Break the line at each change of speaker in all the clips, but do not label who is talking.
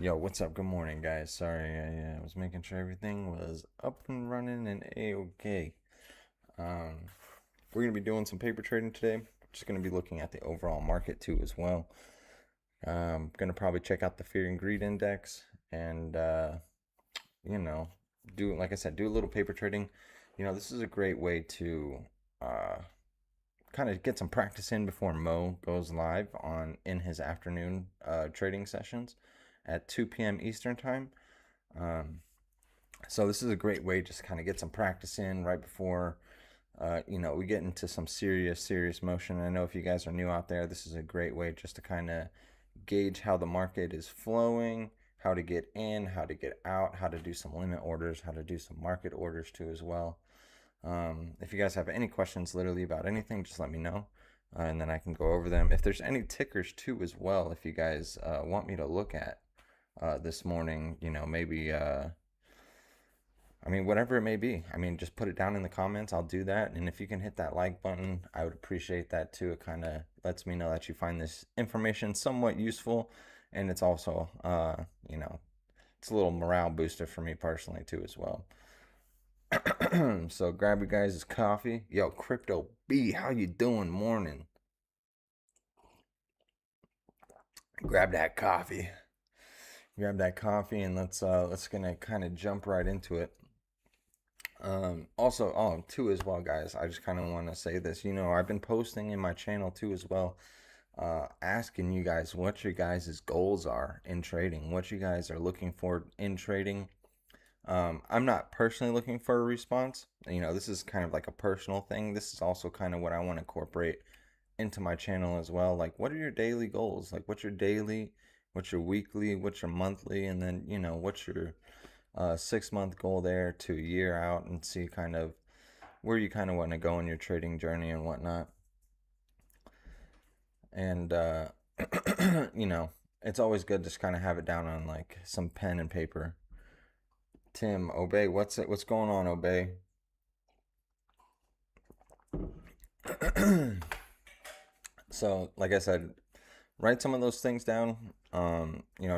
Yo, what's up? Good morning, guys. Sorry, I was making sure everything was up and running and a-okay. Um, we're gonna be doing some paper trading today. Just gonna be looking at the overall market too as well. Gonna probably check out the Fear and Greed Index and you know, do like I said, do a little paper trading. This is a great way to uh kind of get some practice in before Mo goes live on in his afternoon trading sessions at 2 p.m. Eastern time. Um, so this is a great way just kind of get some practice in right before we get into some serious motion. I know if you guys are new out there, this is a great way just to kind of gauge how the market is flowing, how to get in, how to get out, how to do some limit orders, how to do some market orders too as well. If you guys have any questions literally about anything, just let me know. And then I can go over them. If there's any tickers too as well, if you guys want me to look at this morning, maybe whatever it may be. Just put it down in the comments. I'll do that. And if you can hit that like button, I would appreciate that too. It kind of lets me know that you find this information somewhat useful. And it's also, it's a little morale booster for me personally too as well. So grab your guys' coffee. Yo, Crypto B, how you doing? Morning. Grab that coffee. Grab that coffee and let's gonna kind of jump right into it. Also, too as well, guys. I just kind of want to say this. I've been posting in my channel too as well, asking you guys what your guys' goals are in trading, what you guys are looking for in trading. I'm not personally looking for a response. This is kind of like a personal thing. This is also kind of what I want to incorporate into my channel as well. Like, what are your daily goals? Like, what's your daily, what's your weekly, what's your monthly, and then, what's your 6 month goal there to a year out and see kind of where you kind of want to go in your trading journey and whatnot. And, it's always good to just kind of have it down on like some pen and paper. Tim, Obey, what's going on, Obey? So, like I said, write some of those things down.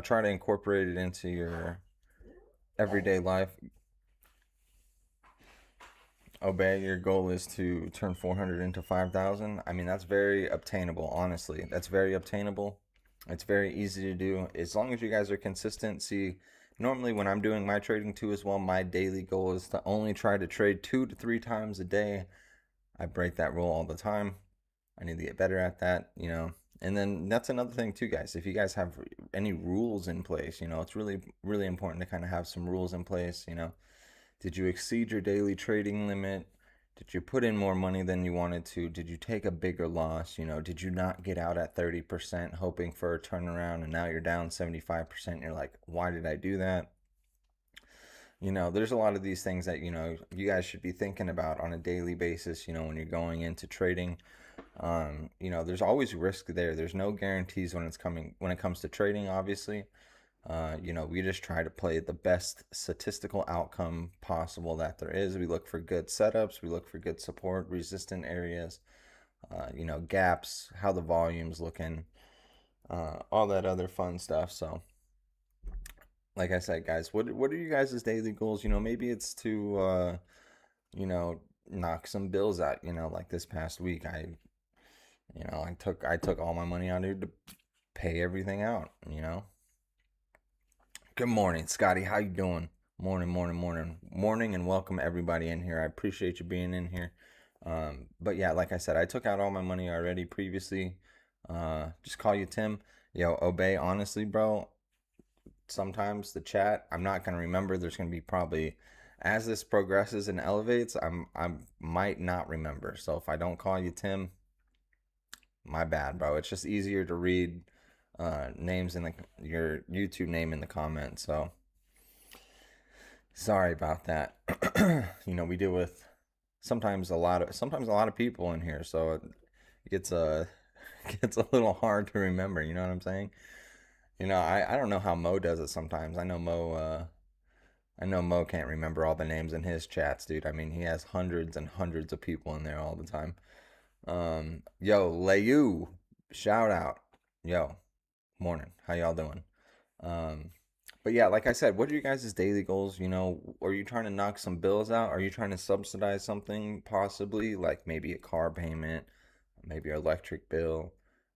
Try to incorporate it into your everyday life. Obey, your goal is to turn 400 into 5,000. That's very obtainable, honestly. That's very obtainable. It's very easy to do. As long as you guys are consistent. See, normally when I'm doing my trading too as well, my daily goal is to only try to trade 2 to 3 times a day. I break that rule all the time. I need to get better at that, And then that's another thing too, guys. If you guys have any rules in place, it's really, really important to kind of have some rules in place. Did you exceed your daily trading limit? Did you put in more money than you wanted to? Did you take a bigger loss? Did you not get out at 30% hoping for a turnaround and now you're down 75%? You're like, why did I do that? There's a lot of these things that, you guys should be thinking about on a daily basis, when you're going into trading. There's always risk there. There's no guarantees when it comes to trading, obviously. We just try to play the best statistical outcome possible that there is. We look for good setups, we look for good support, resistant areas, gaps, how the volume's looking, all that other fun stuff. So, like I said, guys, what are you guys' daily goals? Maybe it's to you know, knock some bills out. Like this past week, I took all my money out here to pay everything out. Good morning, Scotty. How you doing? Morning, and welcome everybody in here. I appreciate you being in here. But yeah, like I said, I took out all my money already previously. Just call you Tim. Yo, Obey. Honestly, bro, sometimes the chat I'm not gonna remember. There's gonna be probably as this progresses and elevates, I might not remember. So if I don't call you Tim, my bad, bro. It's just easier to read names in your YouTube name in the comments. So sorry about that. We deal with sometimes a lot of people in here, so it gets gets a little hard to remember. You know what I'm saying? I don't know how Mo does it sometimes. I know Mo can't remember all the names in his chats, dude. He has hundreds and hundreds of people in there all the time. Yo, Leyu, shout out. Yo, morning. How y'all doing? Um, But yeah, like I said, what are you guys' daily goals? You know, are you trying to knock some bills out? Are you trying to subsidize something possibly, like maybe a car payment, maybe your electric bill,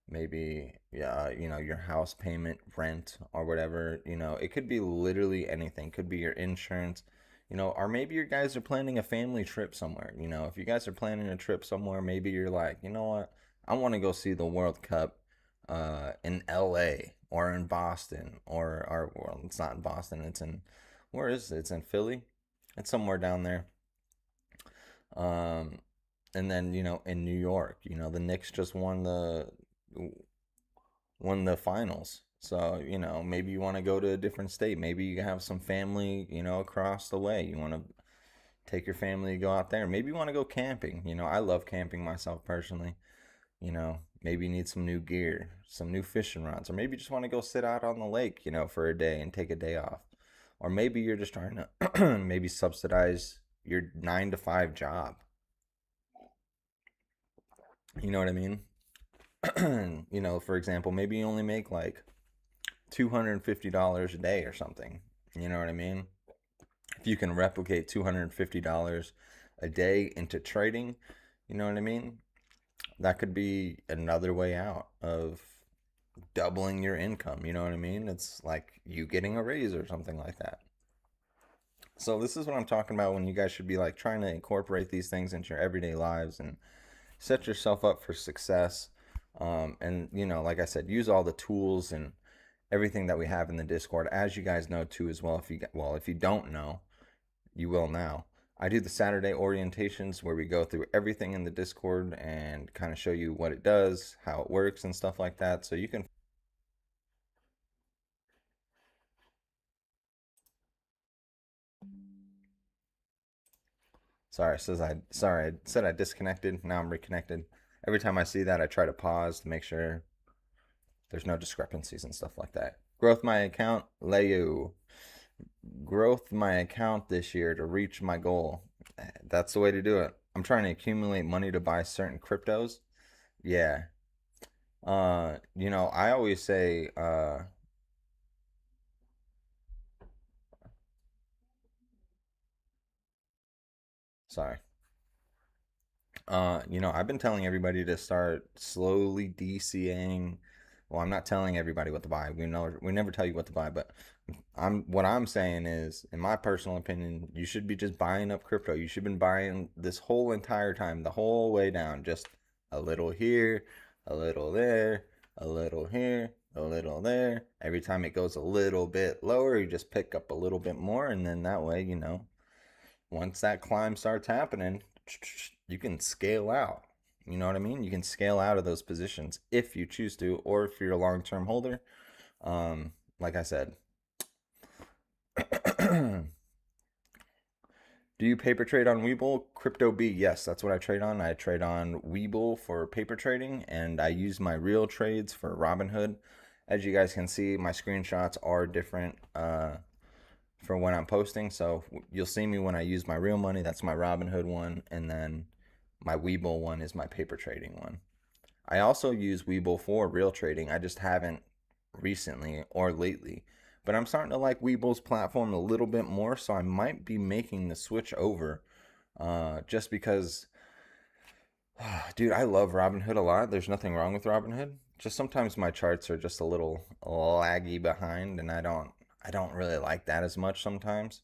maybe yeah, you know, your house payment, rent or whatever, you know, it could be literally anything. Could be your insurance, you know, or maybe you guys are planning a family trip somewhere. You know, if you guys are planning a trip somewhere, maybe you're like, you know what? I want to go see the World Cup in LA or in Boston or well, it's not in Boston, it's in where is it? It's in Philly. It's somewhere down there. Um, and then you know in New York, you know the Knicks just won the finals. So you know maybe you want to go to a different state. Maybe you have some family you know across the way. You want to take your family to go out there. Maybe you want to go camping. You know I love camping myself personally. You know maybe you need some new gear, some new fishing rods, or maybe you just want to go sit out on the lake. You know for a day and take a day off. Or maybe you're just trying to maybe subsidize your 9 to 5 job. You know what I mean? You know, for example, maybe you only make like $250 a day or something. You know what I mean? If you can replicate $250 a day into trading, you know what I mean? That could be another way out of doubling your income. You know what I mean? It's like you getting a raise or something like that. So this is what I'm talking about when you guys should be like trying to incorporate these things into your everyday lives and set yourself up for success. And you know, like I said, use all the tools and everything that we have in the Discord, as you guys know too, as well. If you don't know, you will now. I do the Saturday orientations where we go through everything in the Discord and kind of show you what it does, how it works, and stuff like that. So you can. Sorry, I said I disconnected. Now I'm reconnected. Every time I see that, I try to pause to make sure there's no discrepancies and stuff like that. Growth my account, Leo. Growth my account this year to reach my goal. That's the way to do it. I'm trying to accumulate money to buy certain cryptos. Yeah. You know, I always say, sorry. You know, I've been telling everybody to start slowly DCAing. Well, I'm not telling everybody what to buy. We never tell you what to buy, but what I'm saying is, in my personal opinion, you should be just buying up crypto. You should have been buying this whole entire time, the whole way down, just a little here, a little there, a little here, a little there. Every time it goes a little bit lower, you just pick up a little bit more, and then that way, you know, once that climb starts happening, you can scale out. You know what I mean? You can scale out of those positions if you choose to, or if you're a long term holder. Like I said, do you paper trade on Webull? Crypto B, yes, that's what I trade on. I trade on Webull for paper trading, and I use my real trades for Robinhood. As you guys can see, my screenshots are different for when I'm posting. So you'll see me when I use my real money. That's my Robinhood one, and then my Webull one is my paper trading one. I also use Webull for real trading. I just haven't recently or lately. But I'm starting to like Webull's platform a little bit more, so I might be making the switch over. Just because, dude, I love Robinhood a lot. There's nothing wrong with Robinhood. Just sometimes my charts are just a little laggy behind, and I don't really like that as much sometimes.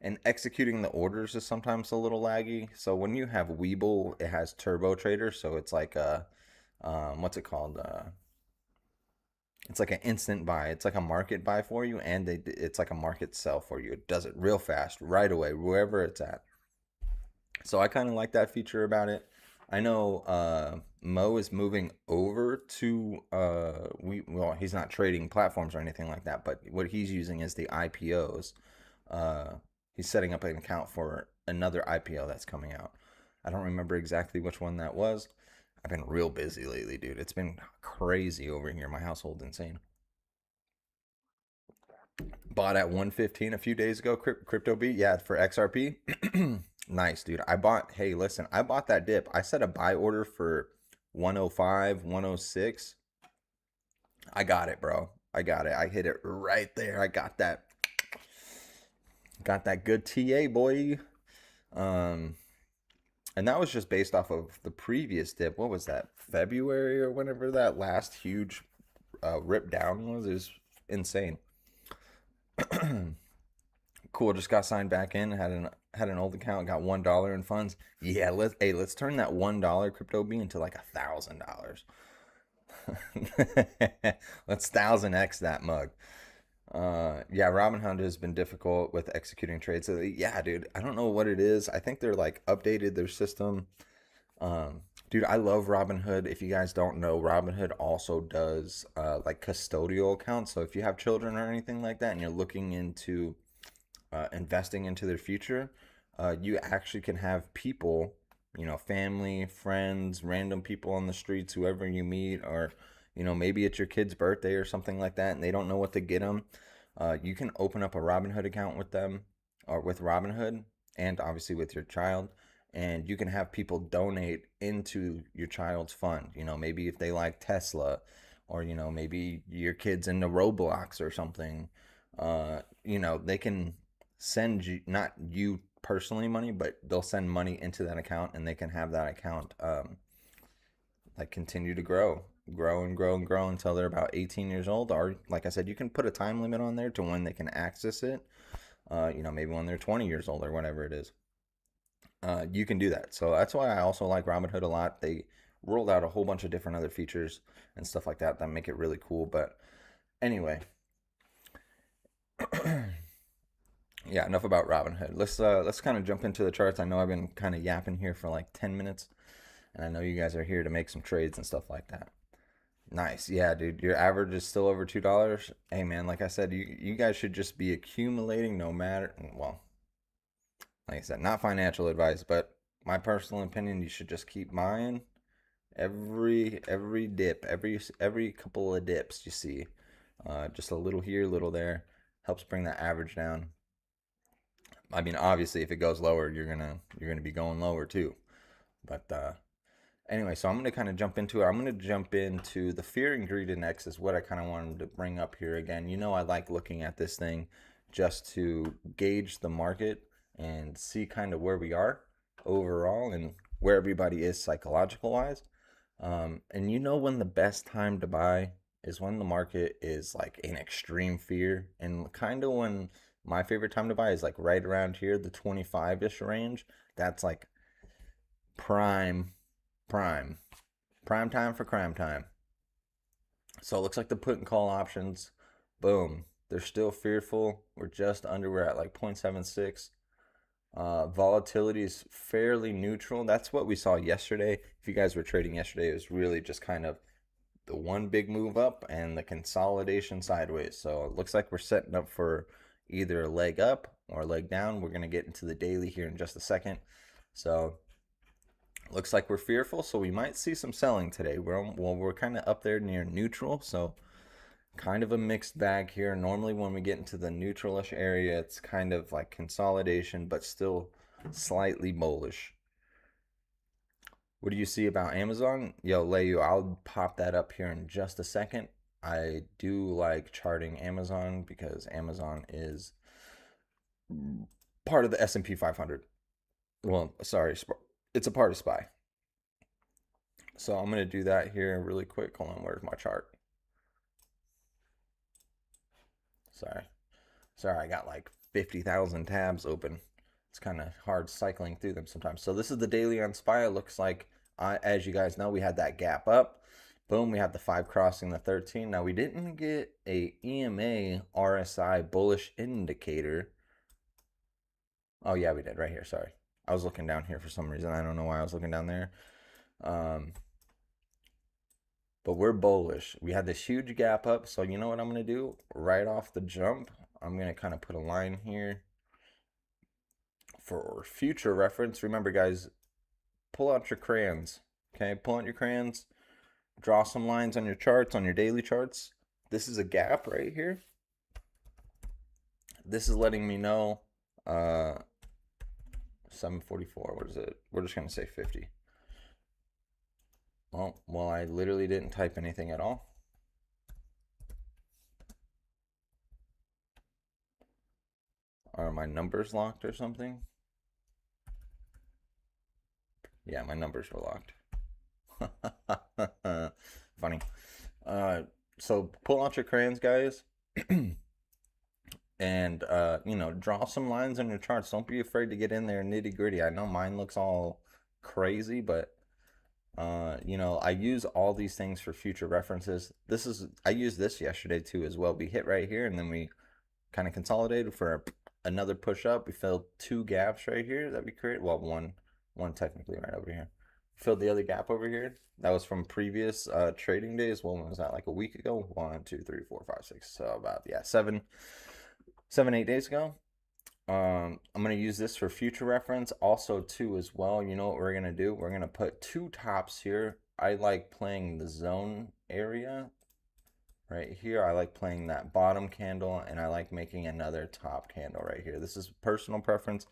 And executing the orders is sometimes a little laggy. So when you have Webull, it has Turbo Trader, so it's like a what's it called? It's like an instant buy. It's like a market buy for you, and it's like a market sell for you. It does it real fast, right away, wherever it's at. So I kind of like that feature about it. I know Mo is moving over to well, he's not trading platforms or anything like that, but what he's using is the IPOs. Uh, he's setting up an account for another IPO that's coming out. I don't remember exactly which one that was. I've been real busy lately, dude. It's been crazy over here. My household's insane. Bought at 115 a few days ago. Crypto beat, yeah, for XRP. Nice, dude. Hey, listen, I bought that dip. I set a buy order for 105, 106. I got it, bro. I got it. I hit it right there. I got that. Got that good TA, boy. Um, and that was just based off of the previous dip. What was that? February or whenever that last huge rip down was. It was insane. Cool. Just got signed back in. Had an old account. Got $1 in funds. Yeah. Let's turn that $1 crypto B into like $1,000. Let's 1000x that mug. Yeah, Robinhood has been difficult with executing trades. So yeah, dude, I don't know what it is. I think they're like updated their system. Dude, I love Robinhood. If you guys don't know, Robinhood also does like custodial accounts. So if you have children or anything like that, and you're looking into investing into their future, you actually can have people, family, friends, random people on the streets, whoever you meet, or maybe it's your kid's birthday or something like that, and they don't know what to get them. You can open up a Robinhood account with them, or with Robinhood, and obviously with your child, and you can have people donate into your child's fund. Maybe if they like Tesla, or maybe your kid's into Roblox or something. They can send you, not you personally money, but they'll send money into that account, and they can have that account like continue to grow and grow and grow until they're about 18 years old. Or like I said, you can put a time limit on there to when they can access it. Maybe when they're 20 years old or whatever it is. You can do that. So that's why I also like Robinhood a lot. They rolled out a whole bunch of different other features and stuff like that make it really cool. But anyway, yeah, enough about Robinhood. Let's kind of jump into the charts. I know I've been kind of yapping here for like 10 minutes, and I know you guys are here to make some trades and stuff like that. Nice. Yeah, dude. Your average is still over $2. Hey man, like I said, you guys should just be accumulating no matter, well, like I said, not financial advice, but my personal opinion, you should just keep buying every dip, every couple of dips you see. Just a little here, a little there, helps bring that average down. I mean, obviously, if it goes lower, you're gonna be going lower too. But anyway, so I'm gonna kind of jump into it. I'm gonna jump into the Fear and Greed Index is what I kind of wanted to bring up here again. I like looking at this thing just to gauge the market and see kind of where we are overall and where everybody is psychological wise. And when the best time to buy is when the market is like in extreme fear, and kind of when my favorite time to buy is like right around here, the 25-ish range. That's like prime, prime, prime time for crime time. So it looks like the put and call options, boom, they're still fearful. We're at like 0.76. Volatility is fairly neutral. That's what we saw yesterday. If you guys were trading yesterday, it was really just kind of the one big move up and the consolidation sideways. So it looks like we're setting up for either a leg up or a leg down. We're going to get into the daily here in just a second. So looks like we're fearful, so we might see some selling today. We're kind of up there near neutral, so kind of a mixed bag here. Normally when we get into the neutralish area, it's kind of like consolidation, but still slightly bullish. What do you see about Amazon? Yo, Leyu, I'll pop that up here in just a second. I do like charting Amazon because Amazon is part of the S&P 500. Well, sorry, it's a part of SPY. So I'm going to do that here really quick. Hold on, where's my chart? Sorry, I got like 50,000 tabs open. It's kind of hard cycling through them sometimes. So this is the daily on SPY. It looks like, as you guys know, we had that gap up. Boom, we had the 5 crossing the 13. Now we didn't get a EMA RSI bullish indicator. Oh yeah, we did right here. Sorry, I was looking down here for some reason. I don't know why I was looking down there. But we're bullish. We had this huge gap up. So you know what I'm going to do? Right off the jump, I'm going to kind of put a line here for future reference. Remember, guys, pull out your crayons. Okay, pull out your crayons. Draw some lines on your charts, on your daily charts. This is a gap right here. This is letting me know 744. What is it? We're just going to say 50. Well, I literally didn't type anything at all. Are my numbers locked or something? Yeah, my numbers were locked. Funny. So pull out your crayons, guys, and you know, draw some lines on your charts. Don't be afraid to get in there nitty gritty. I know mine looks all crazy, but you know, I use all these things for future references. I used this yesterday too as well. We hit right here, and then we kind of consolidated for another push up. We filled two gaps right here that we created. Well, one technically right over here. Filled the other gap over here. That was from previous trading days. Well, when was that? Like a week ago? 1, 2, 3, 4, 5, 6. So about, yeah, 8 days ago. I'm gonna use this for future reference also too as well. You know what we're gonna do? We're gonna put two tops here. I like playing the zone area right here. I like playing that bottom candle, and I like making another top candle right here. This is personal preference,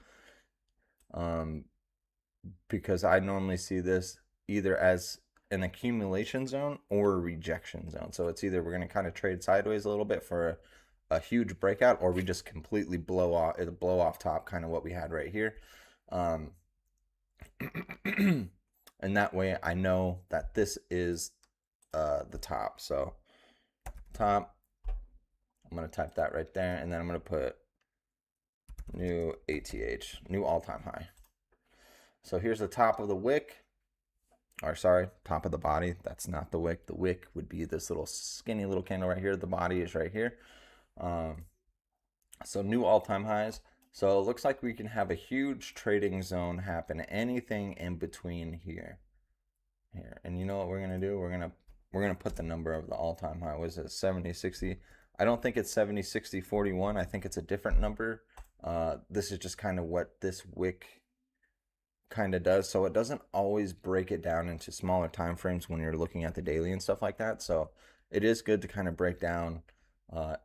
because I normally see this either as an accumulation zone or a rejection zone. So it's either we're going to kind of trade sideways a little bit for a huge breakout, or we just completely blow off top, kind of what we had right here. And that way I know that this is the top. So top, I'm going to type that right there, and then I'm going to put new ATH, new all-time high. So here's the top of the wick, or sorry, top of the body. That's not the wick. The wick would be this little skinny little candle right here. The body is right here. So new all-time highs. So it looks like we can have a huge trading zone happen. Anything in between here. And you know what we're gonna do? We're gonna put the number of the all-time high. Was it 70, 60? I don't think it's 70, 60, 41. I think it's a different number. This is just kind of what this wick kind of does. So it doesn't always break it down into smaller time frames when you're looking at the daily and stuff like that. So it is good to kind of break down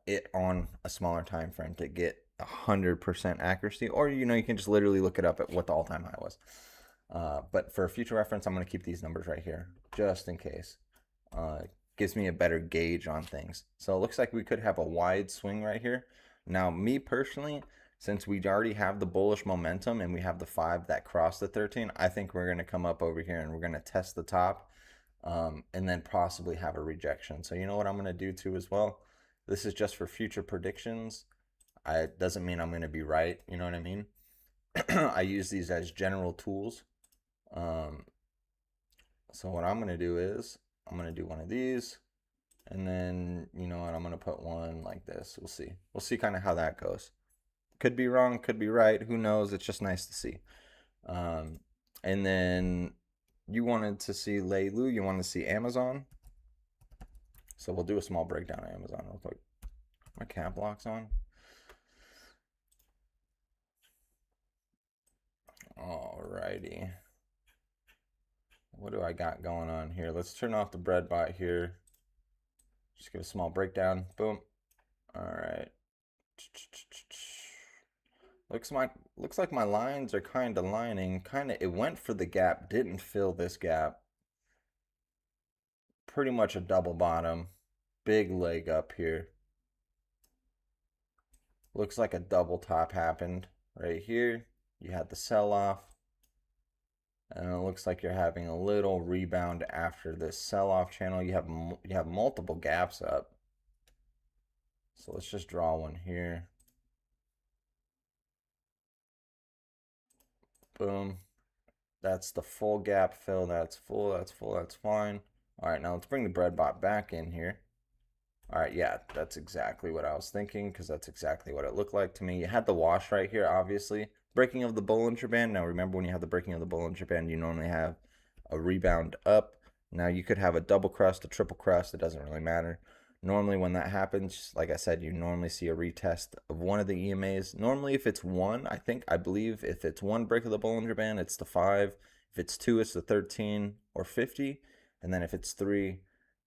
it on a smaller time frame to get 100% accuracy, or you know, you can just literally look it up at what the all-time high was. But for future reference, I'm going to keep these numbers right here just in case. Gives me a better gauge on things. So it looks like we could have a wide swing right here. Now, me personally, since we already have the bullish momentum and we have the 5 that crossed the 13, I think we're going to come up over here and we're going to test the top, and then possibly have a rejection. So you know what I'm going to do too as well? This is just for future predictions. It doesn't mean I'm going to be right. You know what I mean? I use these as general tools. So what I'm going to do is I'm going to do one of these, and then, you know what, I'm going to put one like this. We'll see. We'll see kind of how that goes. Could be wrong, could be right. Who knows? It's just nice to see. And then you wanted to see Leilu. You want to see Amazon. So we'll do a small breakdown of Amazon real quick. My cap lock's on. Alrighty. What do I got going on here? Let's turn off the bread bot here. Just give a small breakdown. Boom. All right. Looks like my lines are kind of lining. It went for the gap, didn't fill this gap. Pretty much a double bottom. Big leg up here. Looks like a double top happened right here. You had the sell-off. And it looks like you're having a little rebound after this sell-off channel. You have multiple gaps up. So let's just draw one here. Boom. That's the full gap fill. That's full. That's full. That's fine. All right, now let's bring the bread bot back in here. All right, yeah, that's exactly what I was thinking, because that's exactly what it looked like to me. You had the wash right here, obviously. Breaking of the Bollinger Band. Now remember, when you have the breaking of the Bollinger Band, you normally have a rebound up. Now you could have a double crust, a triple crust. It doesn't really matter. Normally when that happens, like I said, you normally see a retest of one of the EMAs. Normally if it's one, I believe if it's one break of the Bollinger Band, it's the 5. If it's 2, it's the 13 or 50. And then if it's 3,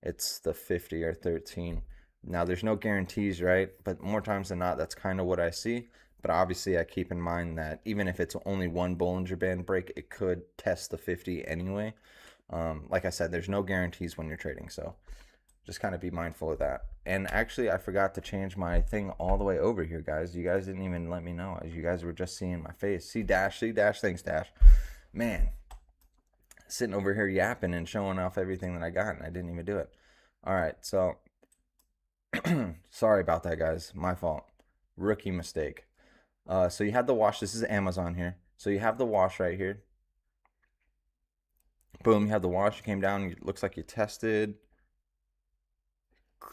it's the 50 or 13. Now there's no guarantees, right? But more times than not, that's kind of what I see. But obviously I keep in mind that even if it's only one Bollinger Band break, it could test the 50 anyway. Like I said, there's no guarantees when you're trading. So Just kind of be mindful of that. And actually, I forgot to change my thing all the way over here, guys. You guys didn't even let me know. You guys were just seeing my face. See Dash, thanks Dash. Man, sitting over here yapping and showing off everything that I got, and I didn't even do it. All right, so sorry about that, guys. My fault. Rookie mistake. So you have the wash. This is Amazon here. So you have the wash right here. Boom, you have the wash. You came down. It looks like you tested.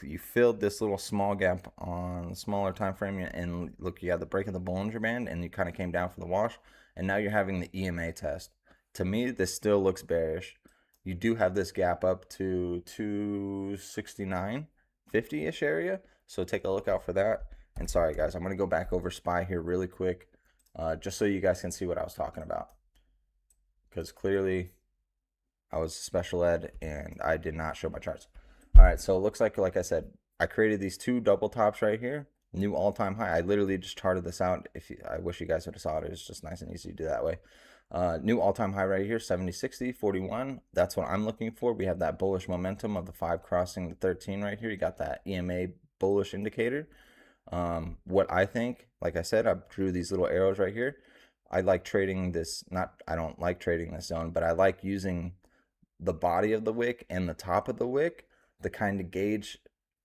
You filled this little small gap on the smaller time frame, and look, you have the break of the Bollinger Band, and you kind of came down for the wash, and now you're having the EMA test. To me, this still looks bearish. You do have this gap up to 269.50-ish area, so take a look out for that. And sorry guys, I'm going to go back over SPY here really quick, just so you guys can see what I was talking about, because clearly I was special ed and I did not show my charts. All right, so it looks like I said, I created these two double tops right here, new all-time high. I literally just charted this out. I wish you guys would have saw it. It's just nice and easy to do that way. New all-time high right here, 70.60, 41. That's what I'm looking for. We have that bullish momentum of the 5 crossing the 13 right here. You got that EMA bullish indicator. What I think, like I said, I drew these little arrows right here. I like trading this, I don't like trading this zone, but I like using the body of the wick and the top of the wick. The kind of gauge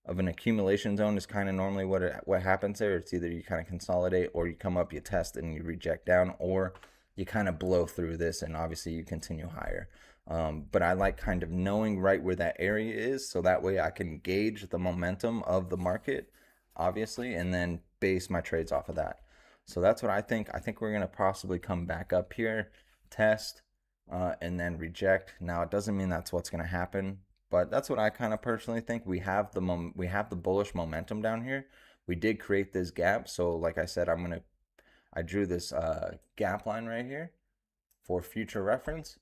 of an accumulation zone is kind of normally what happens there. It's either you kind of consolidate, or you come up, you test, and you reject down, or you kind of blow through this and obviously you continue higher. But I like kind of knowing right where that area is, so that way I can gauge the momentum of the market, obviously, and then base my trades off of that. So that's what I think. I think we're going to possibly come back up here, test, and then reject. Now, it doesn't mean that's what's going to happen, but that's what I kind of personally think. We have the bullish momentum down here. We did create this gap, so like I said, I drew this gap line right here for future reference.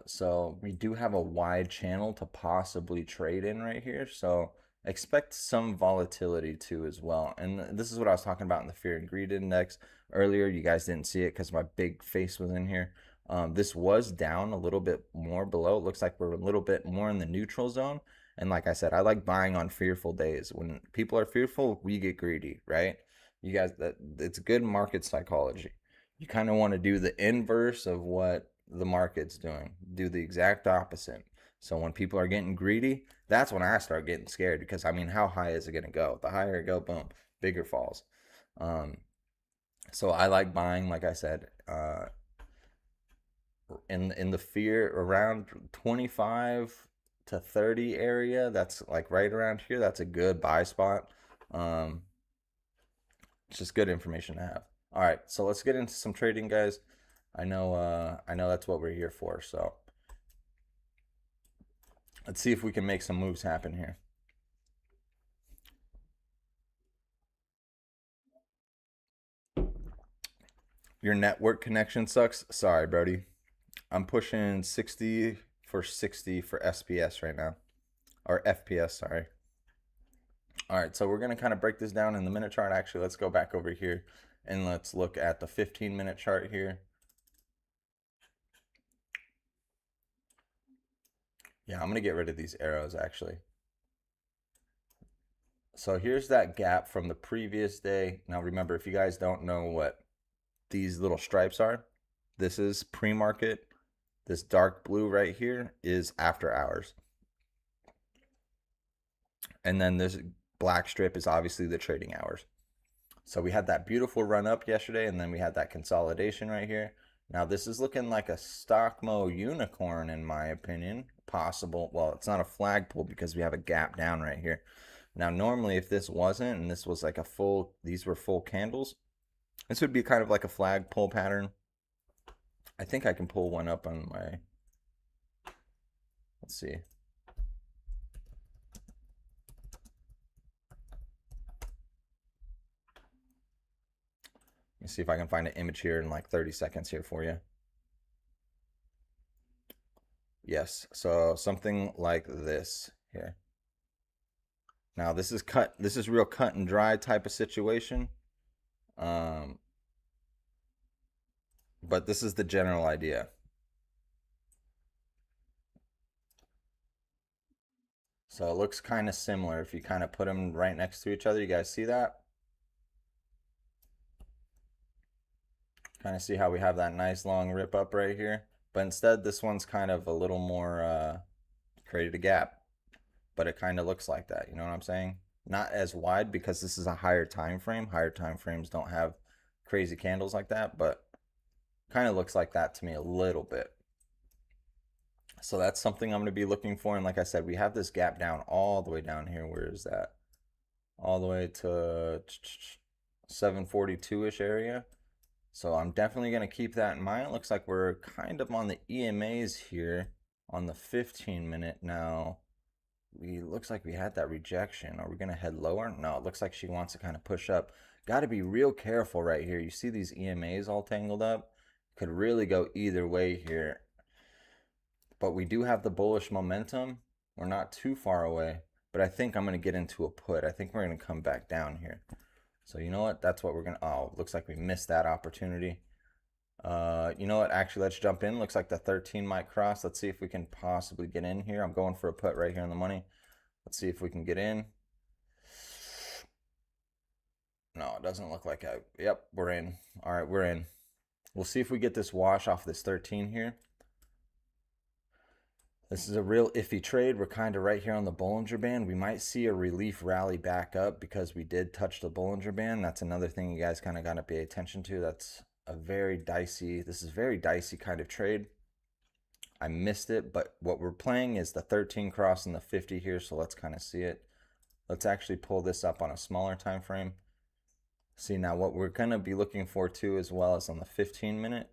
So we do have a wide channel to possibly trade in right here. So expect some volatility too as well. And this is what I was talking about in the fear and greed index earlier. You guys didn't see it because my big face was in here. This was down a little bit more below. It looks like we're a little bit more in the neutral zone. And like I said, I like buying on fearful days. When people are fearful, we get greedy, right? You guys, it's good market psychology. You kind of want to do the inverse of what the market's doing. Do the exact opposite. So when people are getting greedy, that's when I start getting scared, because I mean, how high is it going to go? The higher it go, boom, bigger falls. So I like buying, like I said, in the fear around 25 to 30 area. That's like right around here. That's a good buy spot. It's just good information to have. All right, so let's get into some trading, guys. I know that's what we're here for. So let's see if we can make some moves happen here. Your network connection sucks. Sorry, Brody. I'm pushing 60 for 60 for SPS right now, or FPS, sorry. All right, so we're going to kind of break this down in the minute chart. Actually, let's go back over here and let's look at the 15-minute chart here. Yeah, I'm going to get rid of these arrows, actually. So here's that gap from the previous day. Now, remember, if you guys don't know what these little stripes are, this is pre-market. This dark blue right here is after hours. And then this black strip is obviously the trading hours. So we had that beautiful run up yesterday, and then we had that consolidation right here. Now this is looking like a Stockmo unicorn in my opinion. Possible. Well, it's not a flagpole because we have a gap down right here. Now normally if this wasn't, and this was like these were full candles, this would be kind of like a flagpole pattern. I think I can pull one up on my, let's see. Let me see if I can find an image here in like 30 seconds here for you. Yes, so something like this here. Now this is real cut and dry type of situation. But this is the general idea. So it looks kind of similar if you kind of put them right next to each other. You guys see that? Kind of see how we have that nice long rip up right here. But instead, this one's kind of a little more created a gap. But it kind of looks like that. You know what I'm saying? Not as wide because this is a higher time frame. Higher time frames don't have crazy candles like that, but kind of looks like that to me a little bit. So that's something I'm going to be looking for. And like I said, we have this gap down all the way down here. Where is that? All the way to 742-ish area. So I'm definitely going to keep that in mind. It looks like we're kind of on the EMAs here on the 15 minute now. Looks like we had that rejection. Are we going to head lower? No, it looks like she wants to kind of push up. Got to be real careful right here. You see these EMAs all tangled up? Could really go either way here. But we do have the bullish momentum. We're not too far away. But I think I'm going to get into a put. I think we're going to come back down here. So you know what? That's what we're going to... Oh, looks like we missed that opportunity. You know what? Actually, let's jump in. Looks like the 13 might cross. Let's see if we can possibly get in here. I'm going for a put right here in the money. Let's see if we can get in. No, it doesn't look like I... Yep, we're in. All right, we're in. We'll see if we get this wash off this 13 here. This is a real iffy trade. We're kind of right here on the Bollinger Band. We might see a relief rally back up because we did touch the Bollinger Band. That's another thing you guys kind of got to pay attention to. That's a very dicey... This is very dicey kind of trade. I missed it, but what we're playing is the 13 crossing the 50 here, so let's kind of see it. Let's actually pull this up on a smaller time frame. See, now what we're going to be looking for too as well as on the 15 minute.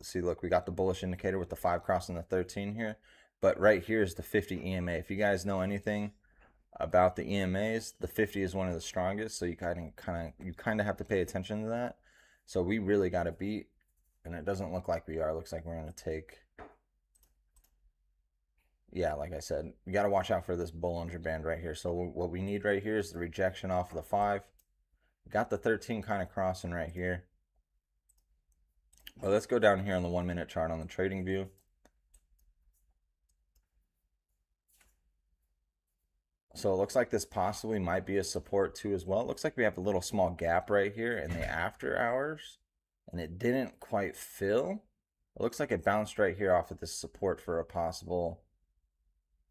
See, look, we got the bullish indicator with the 5 crossing the 13 here. But right here is the 50 EMA. If you guys know anything about the EMAs, the 50 is one of the strongest, so you kind of have to pay attention to that. So we really got to beat, and it doesn't look like we are. It looks like we're going to take... Yeah, like I said, you got to watch out for this Bollinger Band right here. So what we need right here is the rejection off of the 5. Got the 13 kind of crossing right here. Well, let's go down here on the 1 minute chart on the trading view. So it looks like this possibly might be a support too as well. It looks like we have a little small gap right here in the after hours, and it didn't quite fill. It looks like it bounced right here off of this support for a possible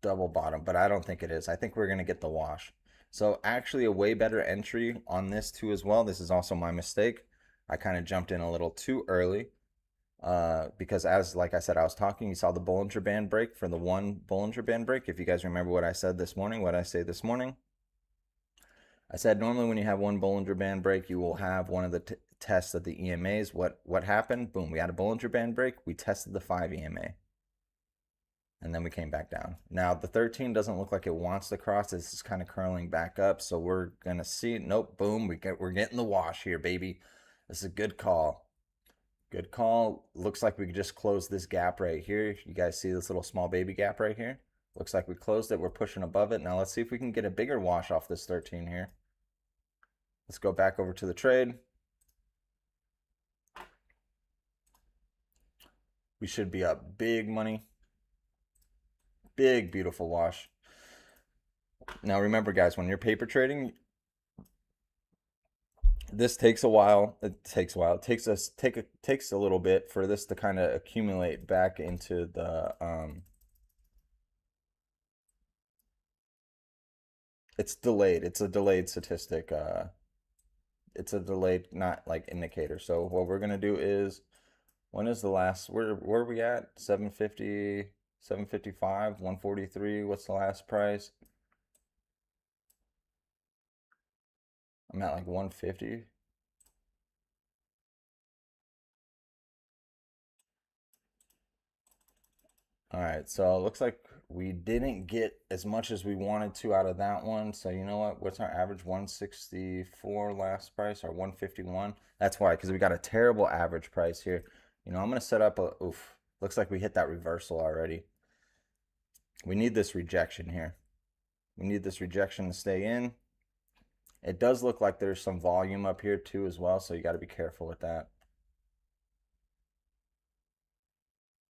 double bottom, but I don't think it is. I think we're going to get the wash. So actually a way better entry on this too as well. This is also my mistake. I kind of jumped in a little too early because like I said, I was talking, you saw the Bollinger Band break for the one Bollinger Band break. If you guys remember what I said this morning, what I say this morning, I said normally when you have one Bollinger Band break, you will have one of the tests of the EMAs. What happened? Boom, we had a Bollinger Band break. We tested the 5 EMA. And then we came back down. Now the 13 doesn't look like it wants to cross. This is kind of curling back up. So we're gonna see. Nope, boom. We're getting the wash here, baby. This is a good call. Good call. Looks like we could just close this gap right here. You guys see this little small baby gap right here? Looks like we closed it. We're pushing above it. Now let's see if we can get a bigger wash off this 13 here. Let's go back over to the trade. We should be up big money. Big, beautiful wash. Now remember, guys, when you're paper trading, this takes a while. It takes a while. It takes a little bit for this to kind of accumulate back into the it's delayed. It's a delayed statistic. It's a delayed, not like indicator. So what we're gonna do is, when is the last? Where are we at? 750, 755, 143. What's the last price? I'm at like 150. All right, so it looks like we didn't get as much as we wanted to out of that one. So you know what? What's our average? 164 last price or 151? That's why, because we got a terrible average price here. You know, I'm gonna set up a oof. Looks like we hit that reversal already. We need this rejection here. We need this rejection to stay in. It does look like there's some volume up here too as well, so you got to be careful with that.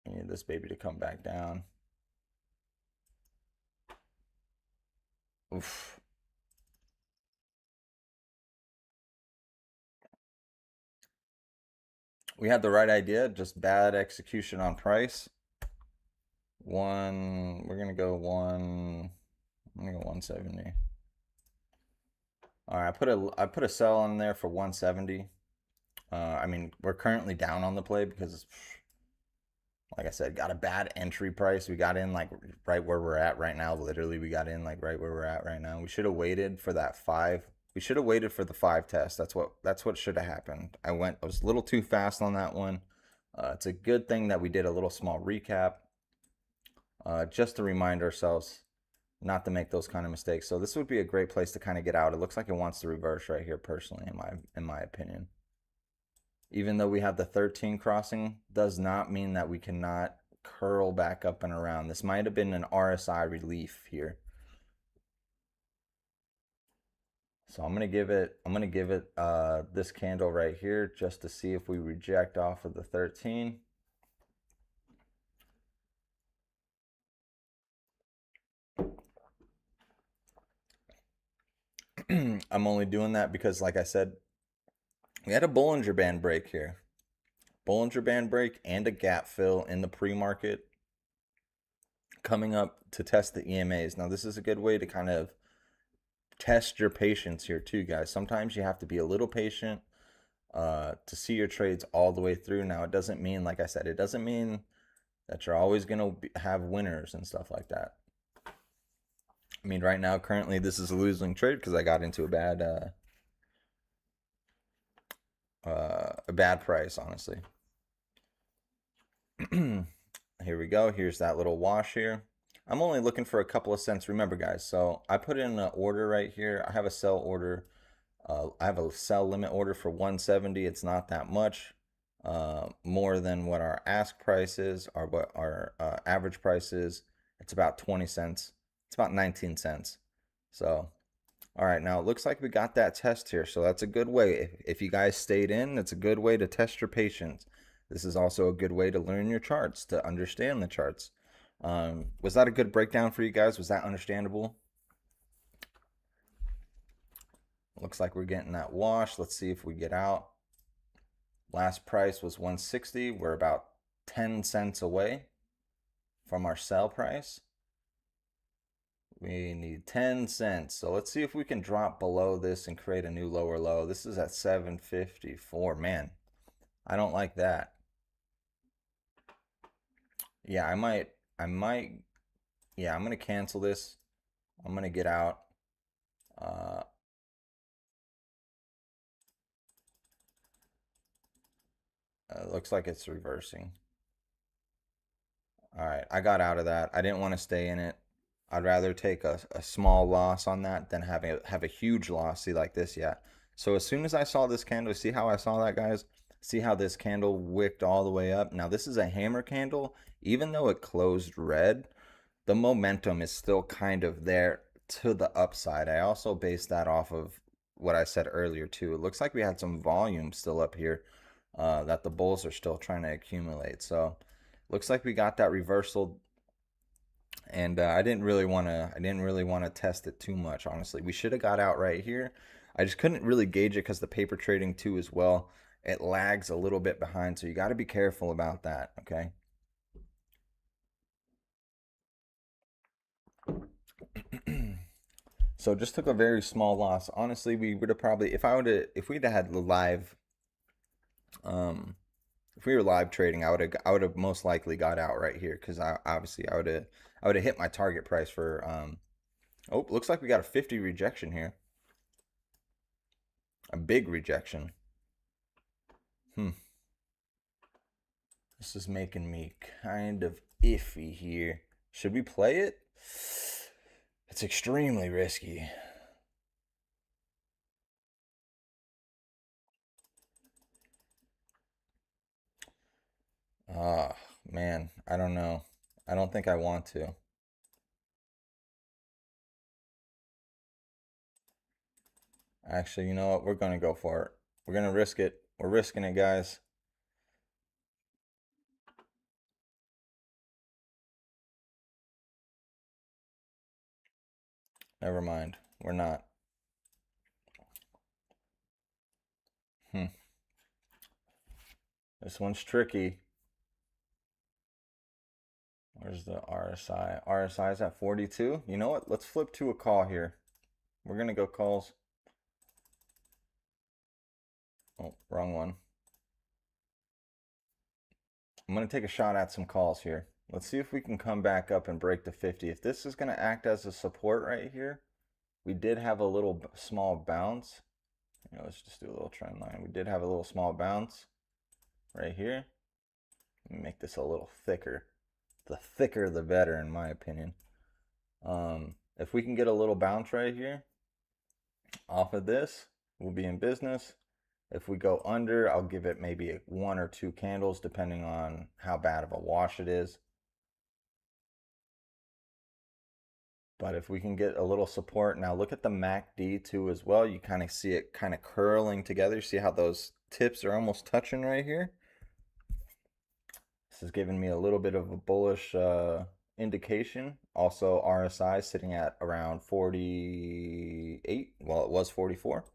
You need this baby to come back down. Oof. We had the right idea, just bad execution on price. We're gonna go one. I'm gonna go 170. All right, I put a sell on there for 170. I mean, we're currently down on the play because, like I said, got a bad entry price. We got in like right where we're at right now. Literally, we got in like right where we're at right now. We should have waited for that five. We should have waited for the five test. That's what should have happened. I was a little too fast on that one. It's a good thing that we did a little small recap, just to remind ourselves not to make those kind of mistakes. So this would be a great place to kind of get out. It looks like it wants to reverse right here, personally, in my opinion. Even though we have the 13 crossing, does not mean that we cannot curl back up and around. This might have been an RSI relief here. So I'm gonna give it this candle right here just to see if we reject off of the 13. I'm only doing that because, like I said, we had a Bollinger Band break here. Bollinger Band break and a gap fill in the pre-market coming up to test the EMAs. Now, this is a good way to kind of test your patience here too, guys. Sometimes you have to be a little patient to see your trades all the way through. Now, it doesn't mean, like I said, it doesn't mean that you're always going to have winners and stuff like that. I mean, right now, currently, this is a losing trade because I got into a bad price, honestly. Here we go. Here's that little wash here. I'm only looking for a couple of cents. Remember, guys, so I put in an order right here. I have a sell order. I have a sell limit order for 170. It's not that much more than what our ask price is or what our average price is. It's about 20 cents. It's about 19 cents. So, all right, now it looks like we got that test here. So that's a good way. If you guys stayed in, it's a good way to test your patience. This is also a good way to learn your charts, to understand the charts. Was that a good breakdown for you guys? Was that understandable? Looks like we're getting that wash. Let's see if we get out. Last price was 160. We're about 10 cents away from our sell price. We need 10 cents. So let's see if we can drop below this and create a new lower low. This is at 754. Man, I don't like that. Yeah, yeah, I'm going to cancel this. I'm going to get out. Looks like it's reversing. All right, I got out of that. I didn't want to stay in it. I'd rather take a small loss on that than have a huge loss. See, like this, yeah. So as soon as I saw this candle, see how I saw that, guys? See how this candle wicked all the way up? Now, this is a hammer candle. Even though it closed red, the momentum is still kind of there to the upside. I also based that off of what I said earlier, too. It looks like we had some volume still up here that the bulls are still trying to accumulate. So looks like we got that reversal, and I didn't really want to test it too much, honestly. We should have got out right here. I just couldn't really gauge it because the paper trading too as well, it lags a little bit behind, so you got to be careful about that. Okay. So just took a very small loss. Honestly, we would have probably, if we'd had the live, if we were live trading, I would have most likely got out right here because I would have hit my target price for oh, looks like we got a 50 rejection here. A big rejection. This is making me kind of iffy here. Should we play it? It's extremely risky. Ah, man, I don't know. I don't think I want to. Actually, you know what? We're gonna go for it. We're gonna risk it. We're risking it, guys. Never mind. We're not. This one's tricky. Where's the RSI? RSI is at 42. You know what? Let's flip to a call here. We're going to go calls. Oh, wrong one. I'm going to take a shot at some calls here. Let's see if we can come back up and break the 50. If this is going to act as a support right here, we did have a little small bounce. You know, let's just do a little trend line. We did have a little small bounce right here. Let me make this a little thicker. The thicker, the better, in my opinion. If we can get a little bounce right here off of this, we'll be in business. If we go under, I'll give it maybe 1 or 2 candles depending on how bad of a wash it is. But if we can get a little support, now look at the MACD too as well. You kind of see it kind of curling together. See how those tips are almost touching right here? This is giving me a little bit of a bullish indication. Also, RSI sitting at around 48. Well, it was 44.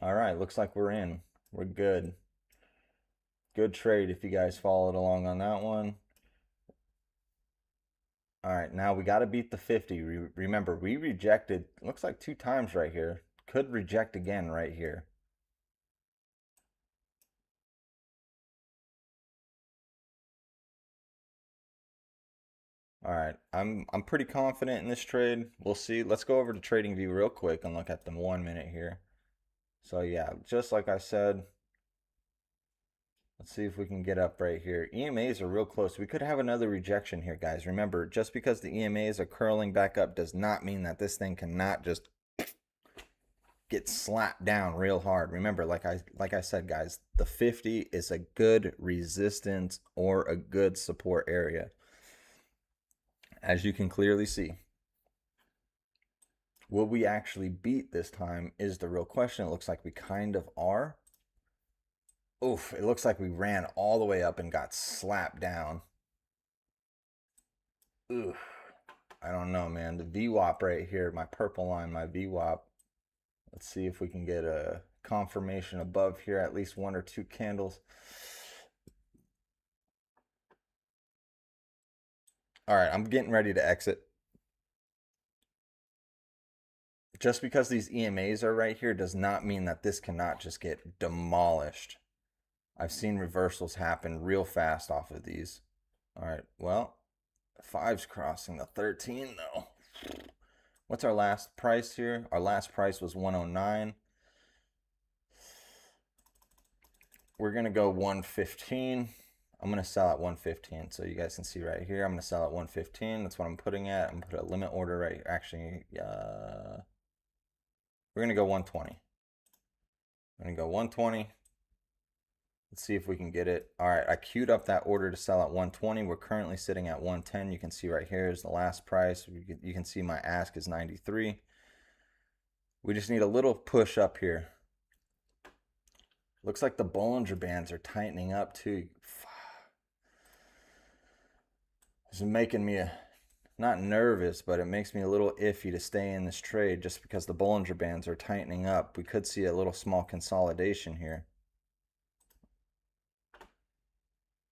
All right, looks like we're in. We're good. Good trade if you guys followed along on that one. All right, now we got to beat the 50. Remember, we rejected, looks like 2 times right here. Could reject again right here. All right, I'm pretty confident in this trade. We'll see. Let's go over to TradingView real quick and look at the 1 minute here. So yeah, just like I said, let's see if we can get up right here. EMAs are real close. We could have another rejection here, guys. Remember, just because the EMAs are curling back up does not mean that this thing cannot just get slapped down real hard. Remember, like I said, guys, the 50 is a good resistance or a good support area, as you can clearly see. Will we actually beat this time is the real question. It looks like we kind of are. Oof, it looks like we ran all the way up and got slapped down. Oof, I don't know, man. The VWAP right here, my purple line, my VWAP. Let's see if we can get a confirmation above here, at least 1 or 2 candles. All right, I'm getting ready to exit. Just because these EMAs are right here does not mean that this cannot just get demolished. I've seen reversals happen real fast off of these. All right, well, 5's crossing the 13 though. What's our last price here? Our last price was 109. We're going to go 115. I'm going to sell at 115. So you guys can see right here, I'm going to sell at 115. That's what I'm putting at. I'm going to put a limit order right here. Actually, we're going to go 120. I'm going to go 120. Let's see if we can get it. All right, I queued up that order to sell at 120. We're currently sitting at 110. You can see right here is the last price. You can see my ask is 93. We just need a little push up here. Looks like the Bollinger Bands are tightening up too. This is making me not nervous, but it makes me a little iffy to stay in this trade just because the Bollinger Bands are tightening up. We could see a little small consolidation here.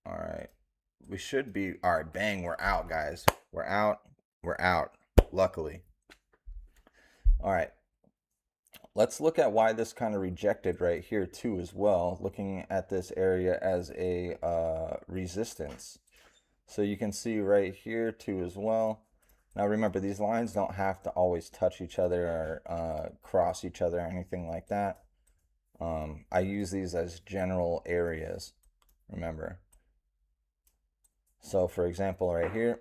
All right, we should be, all right, bang, we're out, guys. We're out, luckily. All right, let's look at why this kind of rejected right here too as well, looking at this area as a resistance. So you can see right here too as well. Now remember, these lines don't have to always touch each other or cross each other or anything like that. I use these as general areas, remember. So for example, right here,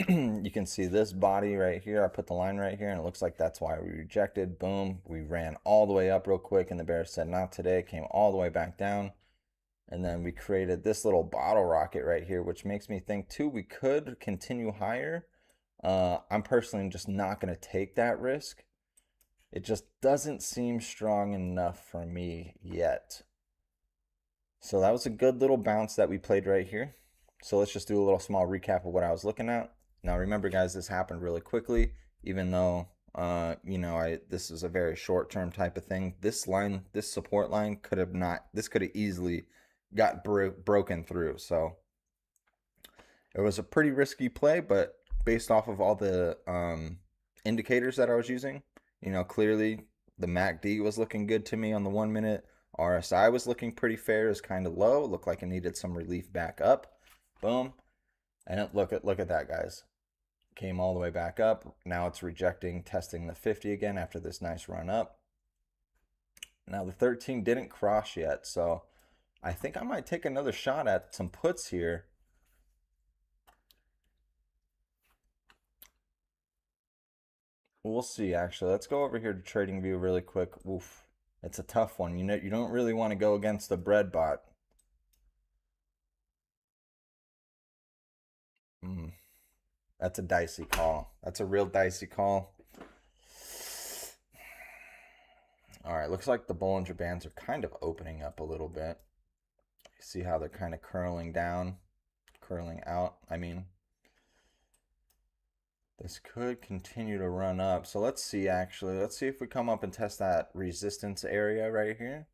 you can see this body right here. I put the line right here and it looks like that's why we rejected. Boom, we ran all the way up real quick and the bear said not today, came all the way back down. And then we created this little bottle rocket right here, which makes me think too, we could continue higher. I'm personally just not going to take that risk. It just doesn't seem strong enough for me yet. So that was a good little bounce that we played right here. So let's just do a little small recap of what I was looking at. Now remember guys, this happened really quickly. even though you know, this is a very short-term type of thing. This line, this support line could have not, this could have easily got broken through. So it was a pretty risky play, but based off of all the indicators that I was using, you know, clearly the MACD was looking good to me on the 1 minute. RSI was looking pretty fair, is kind of low. It looked like it needed some relief back up. Boom. And look at that, guys. Came all the way back up. Now it's rejecting, testing the 50 again after this nice run up. Now the 13 didn't cross yet, so I think I might take another shot at some puts here. We'll see, actually. Let's go over here to TradingView really quick. Oof. It's a tough one. You know, you don't really want to go against the bread bot. That's a dicey call. That's a real dicey call. All right, looks like the Bollinger Bands are kind of opening up a little bit. You see how they're kind of curling down, curling out, I mean. This could continue to run up. So let's see, actually. Let's see if we come up and test that resistance area right here.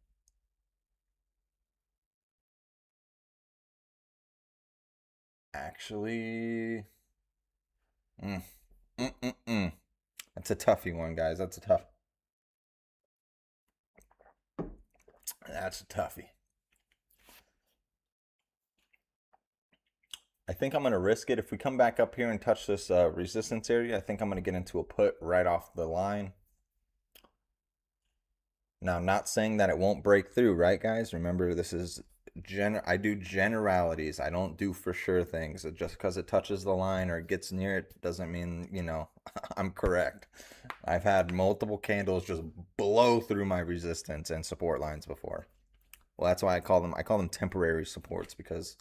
Actually, that's a toughie one, guys. That's a toughie. I think I'm going to risk it. If we come back up here and touch this resistance area, I think I'm going to get into a put right off the line. Now, I'm not saying that it won't break through, right, guys? Remember, this is I do generalities. I don't do for sure things. Just because it touches the line or gets near it doesn't mean, you know, I'm correct. I've had multiple candles just blow through my resistance and support lines before. Well, that's why I call them temporary supports, because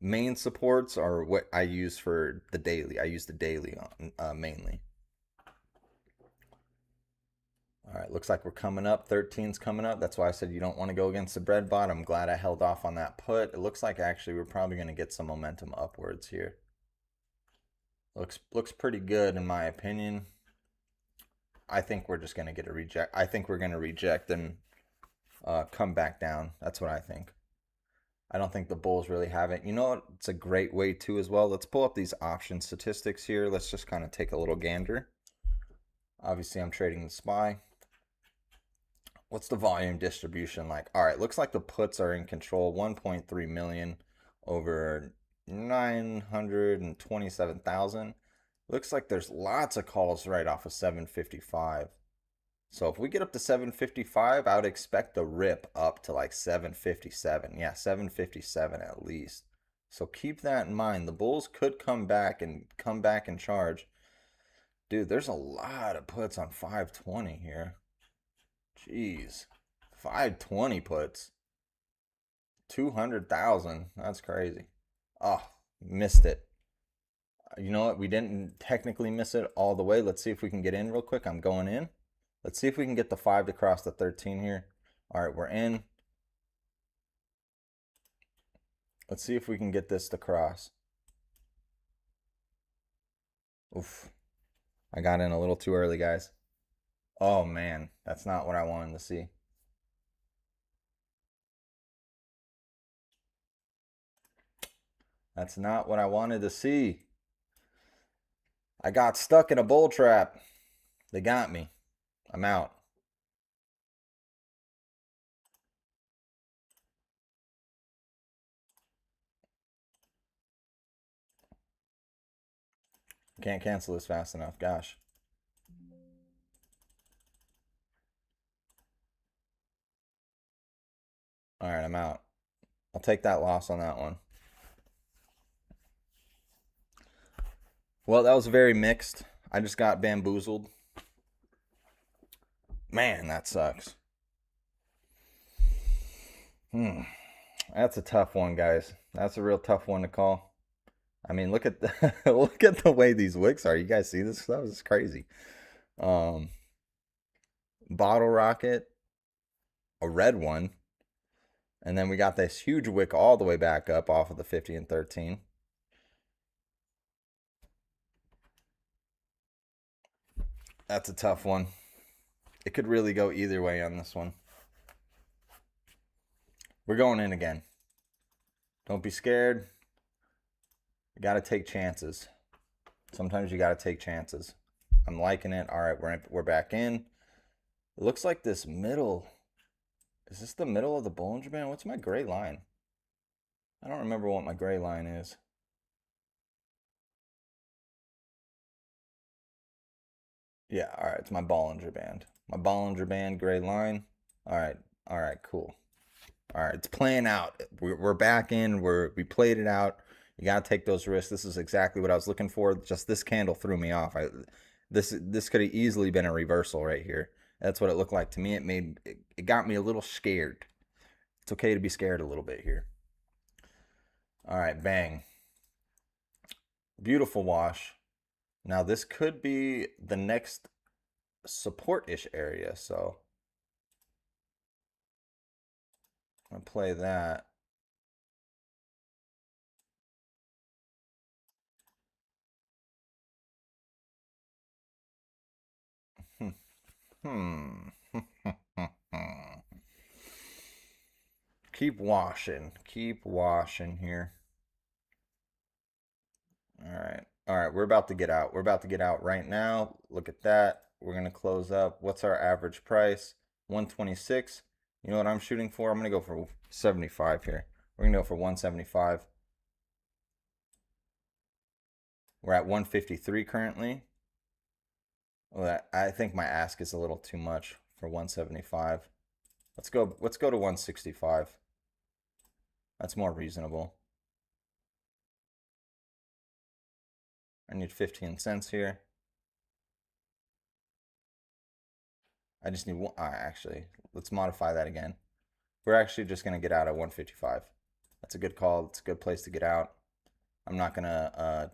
main supports are what I use for the daily. I use the daily mainly. All right, looks like we're coming up. 13's coming up. That's why I said you don't want to go against the bread bot. I'm glad I held off on that put. It looks like actually we're probably going to get some momentum upwards here. Looks pretty good in my opinion. I think we're just going to get a reject. I think we're going to reject and come back down. That's what I think. I don't think the bulls really have it. You know what? It's a great way too as well. Let's pull up these option statistics here. Let's just kind of take a little gander. Obviously, I'm trading the SPY. What's the volume distribution like? All right, looks like the puts are in control. 1.3 million over 927,000. Looks like there's lots of calls right off of 755. So if we get up to 755, I would expect a rip up to like 757. Yeah, 757 at least. So keep that in mind. The bulls could come back and charge. Dude, there's a lot of puts on 520 here. Jeez. 520 puts. 200,000. That's crazy. Oh, missed it. You know what? We didn't technically miss it all the way. Let's see if we can get in real quick. I'm going in. Let's see if we can get the 5 to cross the 13 here. All right, we're in. Let's see if we can get this to cross. Oof. I got in a little too early, guys. Oh, man. That's not what I wanted to see. That's not what I wanted to see. I got stuck in a bull trap. They got me. I'm out. Can't cancel this fast enough. Gosh. All right, I'm out. I'll take that loss on that one. Well, that was very mixed. I just got bamboozled. Man, that sucks. That's a tough one, guys. That's a real tough one to call. I mean, look at the look at the way these wicks are. You guys see this stuff? It's crazy. Bottle rocket, a red one, and then we got this huge wick all the way back up off of the 50 and 13. That's a tough one. It could really go either way on this one. We're going in again. Don't be scared. You got to take chances. Sometimes you got to take chances. I'm liking it. All right, we're back in. It looks like this middle. Is this the middle of the Bollinger Band? What's my gray line? I don't remember what my gray line is. Yeah, all right, it's my Bollinger Band. My Bollinger Band gray line. All right, cool. All right, it's playing out. We're back in. We played it out. You gotta take those risks. This is exactly what I was looking for. Just this candle threw me off. This could have easily been a reversal right here. That's what it looked like to me. It got me a little scared. It's okay to be scared a little bit here. All right, bang. Beautiful wash. Now this could be the next support-ish area, so I'm gonna play that. Hmm. Keep washing. Keep washing here. All right. All right, we're about to get out. We're about to get out right now. Look at that. We're going to close up. What's our average price? 126. You know what I'm shooting for? I'm going to go for 75 here. We're going to go for 175. We're at 153 currently. Well, I think my ask is a little too much for 175. Let's go to 165. That's more reasonable. I need 15 cents here. I just need one. Actually, let's modify that again. We're actually just going to get out at 155. That's a good call. It's a good place to get out. I'm not gonna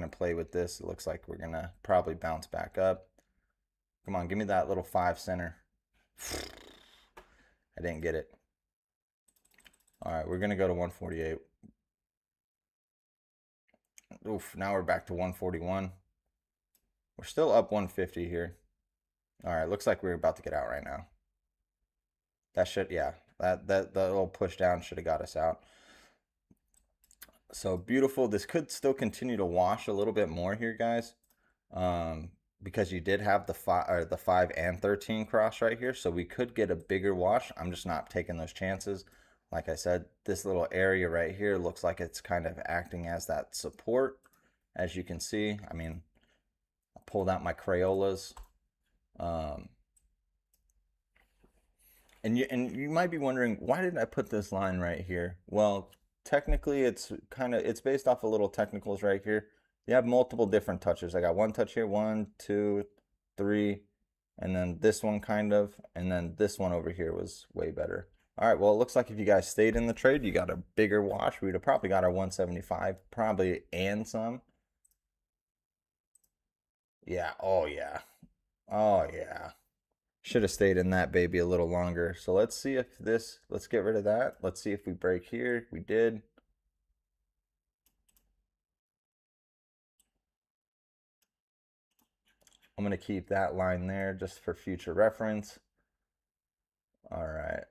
play with this. It looks like we're gonna probably bounce back up. Come on, give me that little 5 center. I didn't get it. All right, we're gonna go to 148. Oof, now we're back to 141. We're still up 150 here. All right, looks like we're about to get out right now. That should, yeah, that little push down should have got us out. So beautiful. This could still continue to wash a little bit more here, guys, because you did have the 5 and 13 cross right here, so we could get a bigger wash. I'm just not taking those chances. Like I said, this little area right here looks like it's kind of acting as that support. As you can see, I mean, I pulled out my Crayolas. And you might be wondering, why did I put this line right here? Well, technically it's based off of little technicals right here. You have multiple different touches. I got one touch here, 1, 2, 3, and then this one kind of, and then this one over here was way better. All right, well, it looks like if you guys stayed in the trade, you got a bigger wash. We'd have probably got our 175, probably, and some. Yeah, oh yeah. Oh yeah. Should have stayed in that baby a little longer. So let's see if let's get rid of that. Let's see if we break here. We did. I'm going to keep that line there just for future reference. All right.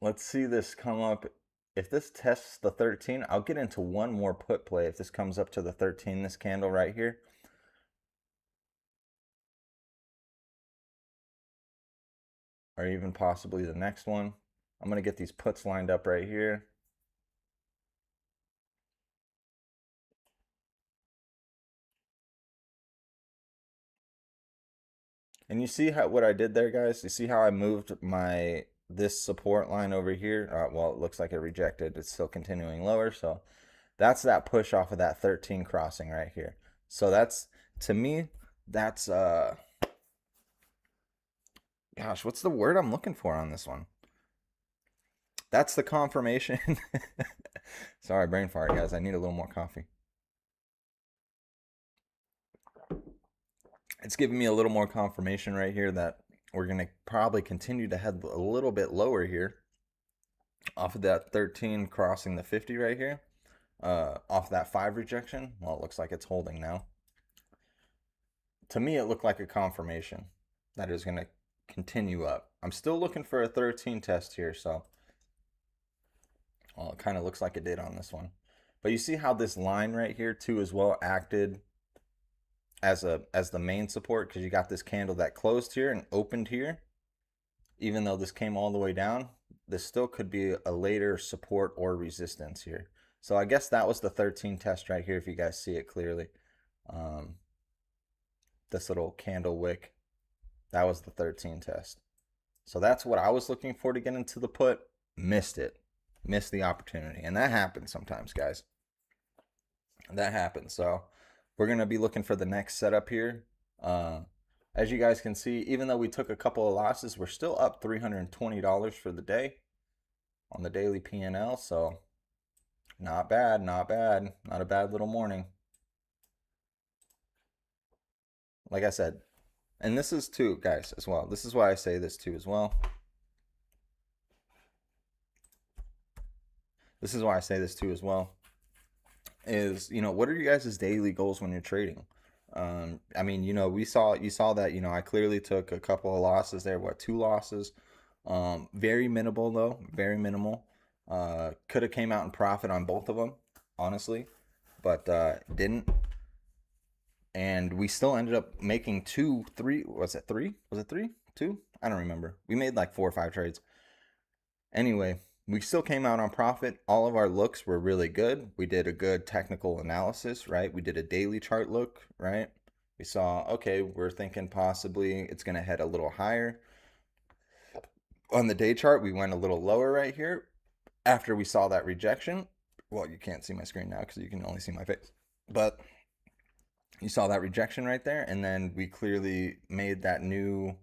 Let's see this come up. If this tests the 13, I'll get into one more put play if this comes up to the 13, this candle right here. Or even possibly the next one. I'm going to get these puts lined up right here. And you see what I did there, guys? You see how I moved this support line over here? Well, it looks like it rejected. It's still continuing lower, so that's that push off of that 13 crossing right here. So that's, to me, that's gosh, what's the word I'm looking for on this one? That's the confirmation. Sorry, brain fart, guys. I need a little more coffee. It's giving me a little more confirmation right here that we're going to probably continue to head a little bit lower here off of that 13 crossing the 50 right here. off that 5 rejection. Well, it looks like it's holding now. To me, it looked like a confirmation that is going to continue up. I'm still looking for a 13 test here, so well, it kind of looks like it did on this one. But you see how this line right here too as well acted as the main support, because you got this candle that closed here and opened here. Even though this came all the way down, this still could be a later support or resistance here. So I guess that was the 13 test right here, if you guys see it clearly. This little candle wick, that was the 13 test. So that's what I was looking for to get into the put. Missed it. Missed the opportunity. And that happens sometimes, guys. That happens. So we're going to be looking for the next setup here. As you guys can see, even though we took a couple of losses, we're still up $320 for the day on the daily P&L. So not bad, not bad. Not a bad little morning. Like I said, and this is too, guys, as well. This is why I say this too as well. This is why I say this too as well. Is, you know, what are you guys' daily goals when you're trading? I mean, you know, you saw that, you know, I clearly took a couple of losses there. What, 2 losses? Very minimal though, very minimal. Could have came out in profit on both of them, honestly, but didn't. And we still ended up making 2, 3. Was it 3? Was it 3? 2? I don't remember. We made like 4 or 5 trades. Anyway, we still came out on profit. All of our looks were really good. We did a good technical analysis, right? We did a daily chart look, right? We saw, okay, we're thinking possibly it's going to head a little higher. On the day chart, we went a little lower right here after we saw that rejection. Well, you can't see my screen now because you can only see my face. But you saw that rejection right there, and then we clearly made that new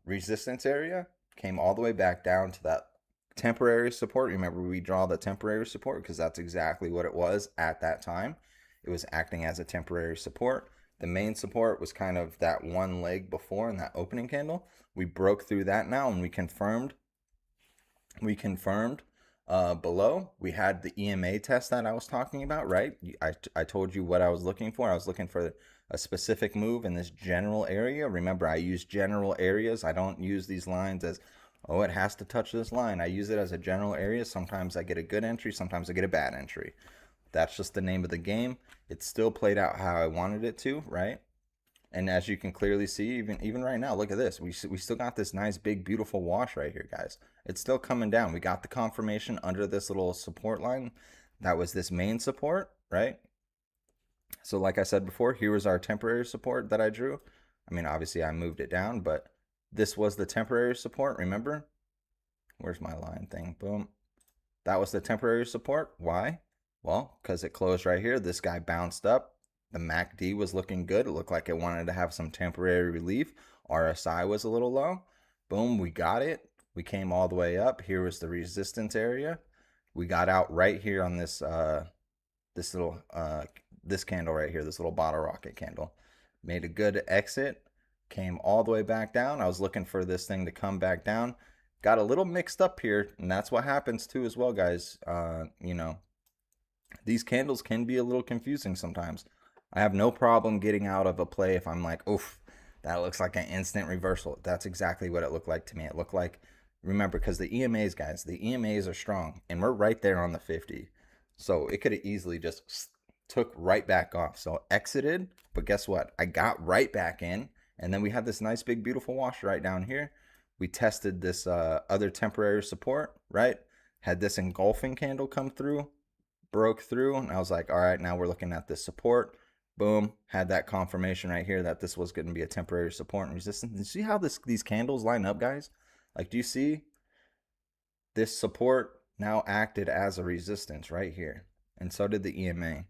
resistance area, came all the way back down to that temporary support. Remember, we draw the temporary support because that's exactly what it was at that time. It was acting as a temporary support. The main support was kind of that one leg before in that opening candle. We broke through that now, and we confirmed below. We had the EMA test that I was talking about, right? I told you what I was looking for. I was looking for a specific move in this general area. Remember, I use general areas. I don't use these lines as, oh, it has to touch this line. I use it as a general area. Sometimes I get a good entry. Sometimes I get a bad entry. That's just the name of the game. It still played out how I wanted it to, right? And as you can clearly see, even right now, look at this. We still got this nice, big, beautiful wash right here, guys. It's still coming down. We got the confirmation under this little support line. That was this main support, right? So like I said before, here was our temporary support that I drew. I mean, obviously I moved it down, but this was the temporary support, remember? Where's my line thing? Boom. That was the temporary support. Why? Well, because it closed right here. This guy bounced up. The MACD was looking good. It looked like it wanted to have some temporary relief. RSI was a little low. Boom, we got it. We came all the way up. Here was the resistance area. We got out right here on this this candle right here, this little bottle rocket candle. Made a good exit. Came all the way back down. I was looking for this thing to come back down. Got a little mixed up here, and that's what happens too as well, guys. You know, these candles can be a little confusing sometimes. I have no problem getting out of a play if I'm like, oof, that looks like an instant reversal. That's exactly what it looked like to me. It looked like, remember, because the EMAs, guys, the EMAs are strong, and we're right there on the 50. So it could have easily just took right back off. So exited, but guess what? I got right back in, and then we had this nice, big, beautiful wash right down here. We tested this other temporary support, right? Had this engulfing candle come through, broke through, and I was like, all right, now we're looking at this support. Boom, had that confirmation right here that this was going to be a temporary support and resistance. You see how these candles line up, guys? Like, do you see this support now acted as a resistance right here? And so did the EMA.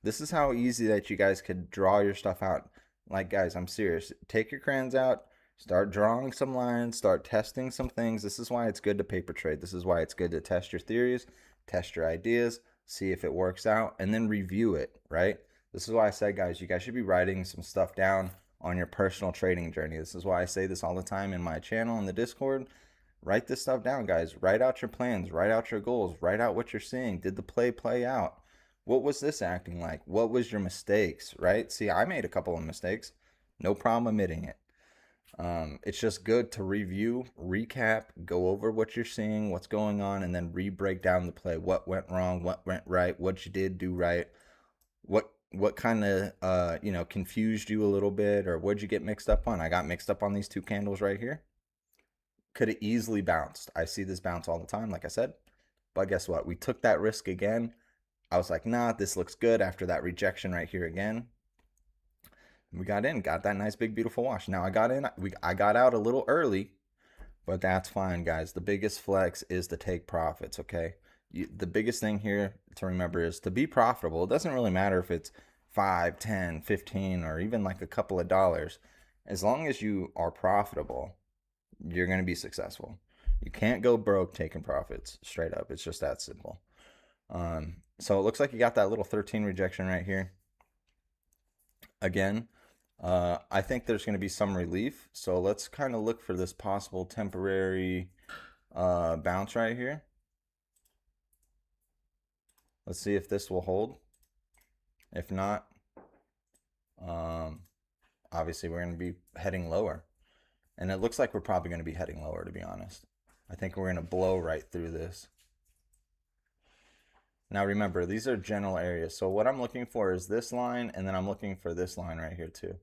This is how easy that you guys could draw your stuff out. Like, guys, I'm serious. Take your crayons out, start drawing some lines, start testing some things. This is why it's good to paper trade. This is why it's good to test your theories, test your ideas, see if it works out, and then review it, right? This is why I said, guys, you guys should be writing some stuff down on your personal trading journey. This is why I say this all the time in my channel in the Discord. Write this stuff down, guys. Write out your plans, write out your goals, write out what you're seeing. Did the play out? What was this acting like? What was your mistakes, right? See, I made a couple of mistakes. No problem admitting it. It's just good to review, recap, go over what you're seeing, what's going on, and then re-break down the play. What went wrong? What went right? What you did do right? What kind of confused you a little bit, or what'd you get mixed up on? I got mixed up on these two candles right here. Could have easily bounced. I see this bounce all the time, like I said. But guess what? We took that risk again. I was like, nah, this looks good after that rejection right here again. We got in, got that nice big beautiful wash. Now I got in, I got out a little early, but that's fine, guys. The biggest flex is to take profits, okay? The biggest thing here to remember is to be profitable. It doesn't really matter if it's 5, 10, 15, or even like a couple of dollars. As long as you are profitable, you're going to be successful. You can't go broke taking profits, straight up. It's just that simple. So it looks like you got that little 13 rejection right here. Again, I think there's going to be some relief. So let's kind of look for this possible temporary bounce right here. Let's see if this will hold. If not, obviously we're going to be heading lower. And it looks like we're probably going to be heading lower, to be honest. I think we're going to blow right through this. Now remember, these are general areas. So what I'm looking for is this line, and then I'm looking for this line right here too.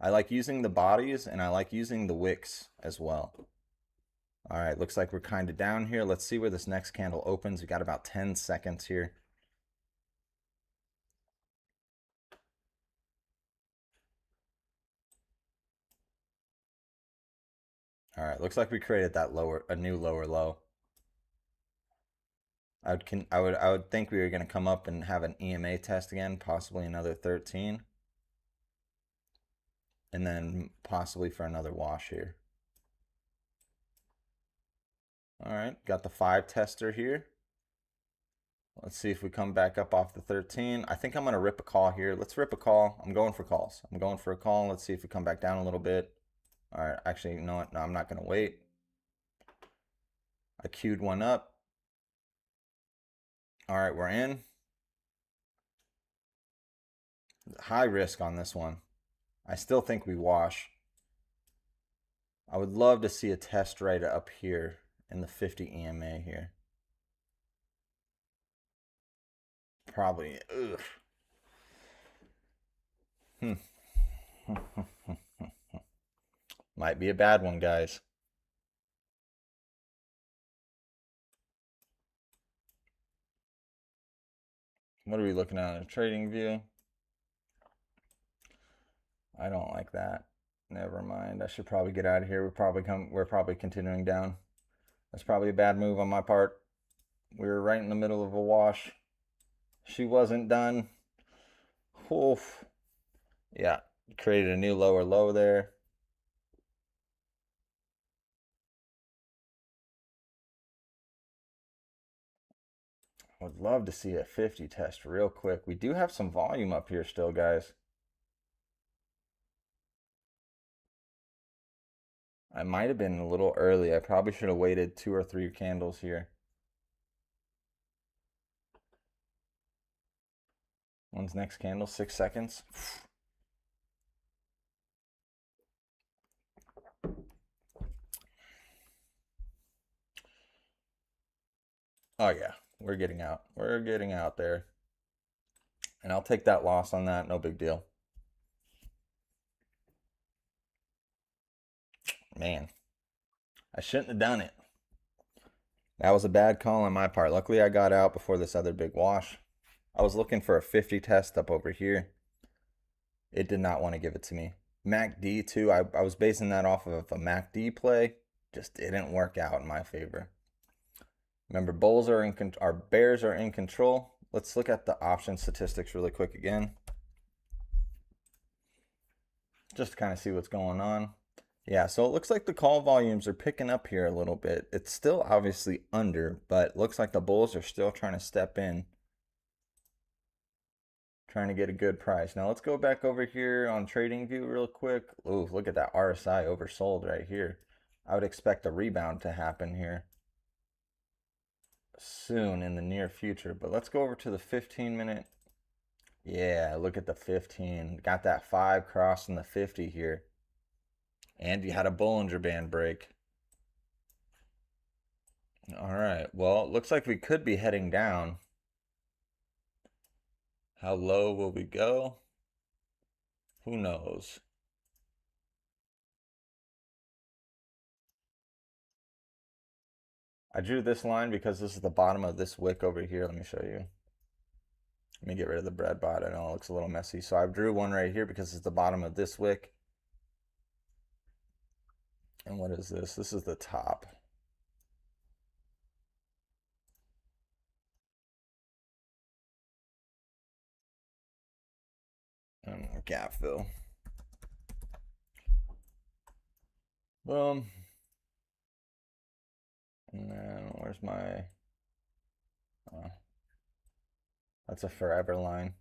I like using the bodies, and I like using the wicks as well. All right, looks like we're kind of down here. Let's see where this next candle opens. We got about 10 seconds here. All right, looks like we created that a new lower low. I would think we were going to come up and have an EMA test again, possibly another 13. And then possibly for another wash here. All right, got the 5 tester here. Let's see if we come back up off the 13. I think I'm going to rip a call here. Let's rip a call. I'm going for calls. I'm going for a call. Let's see if we come back down a little bit. All right, actually, you know what? No, I'm not going to wait. I queued one up. All right, we're in. High risk on this one. I still think we wash. I would love to see a test right up here in the 50 EMA here. Probably. Ugh. Might be a bad one, guys. What are we looking at in a trading view? I don't like that. Never mind. I should probably get out of here. We're probably continuing down. That's probably a bad move on my part. We were right in the middle of a wash. She wasn't done. Oof. Yeah, created a new lower low there. Would love to see a 50 test real quick. We do have some volume up here still, guys. I might have been a little early. I probably should have waited 2 or 3 candles here. When's next candle? 6 seconds. Oh yeah, we're getting out. We're getting out there. And I'll take that loss on that. No big deal. Man, I shouldn't have done it. That was a bad call on my part. Luckily, I got out before this other big wash. I was looking for a 50 test up over here. It did not want to give it to me. MACD too. I was basing that off of a MACD play. Just didn't work out in my favor. Remember, bulls are bears are in control. Let's look at the option statistics really quick again. Just to kind of see what's going on. Yeah, so it looks like the call volumes are picking up here a little bit. It's still obviously under, but it looks like the bulls are still trying to step in, trying to get a good price. Now let's go back over here on TradingView real quick. Ooh, look at that RSI oversold right here. I would expect a rebound to happen here soon in the near future. But let's go over to the 15-minute. Yeah, look at the 15. Got that 5 crossing the 50 here. And you had a Bollinger Band break. All right. Well, it looks like we could be heading down. How low will we go? Who knows? I drew this line because this is the bottom of this wick over here. Let me show you. Let me get rid of the bread bot. I know it looks a little messy. So I drew one right here because it's the bottom of this wick. And what is this? This is the top. Gap fill. Boom. And then where's my... that's a forever line.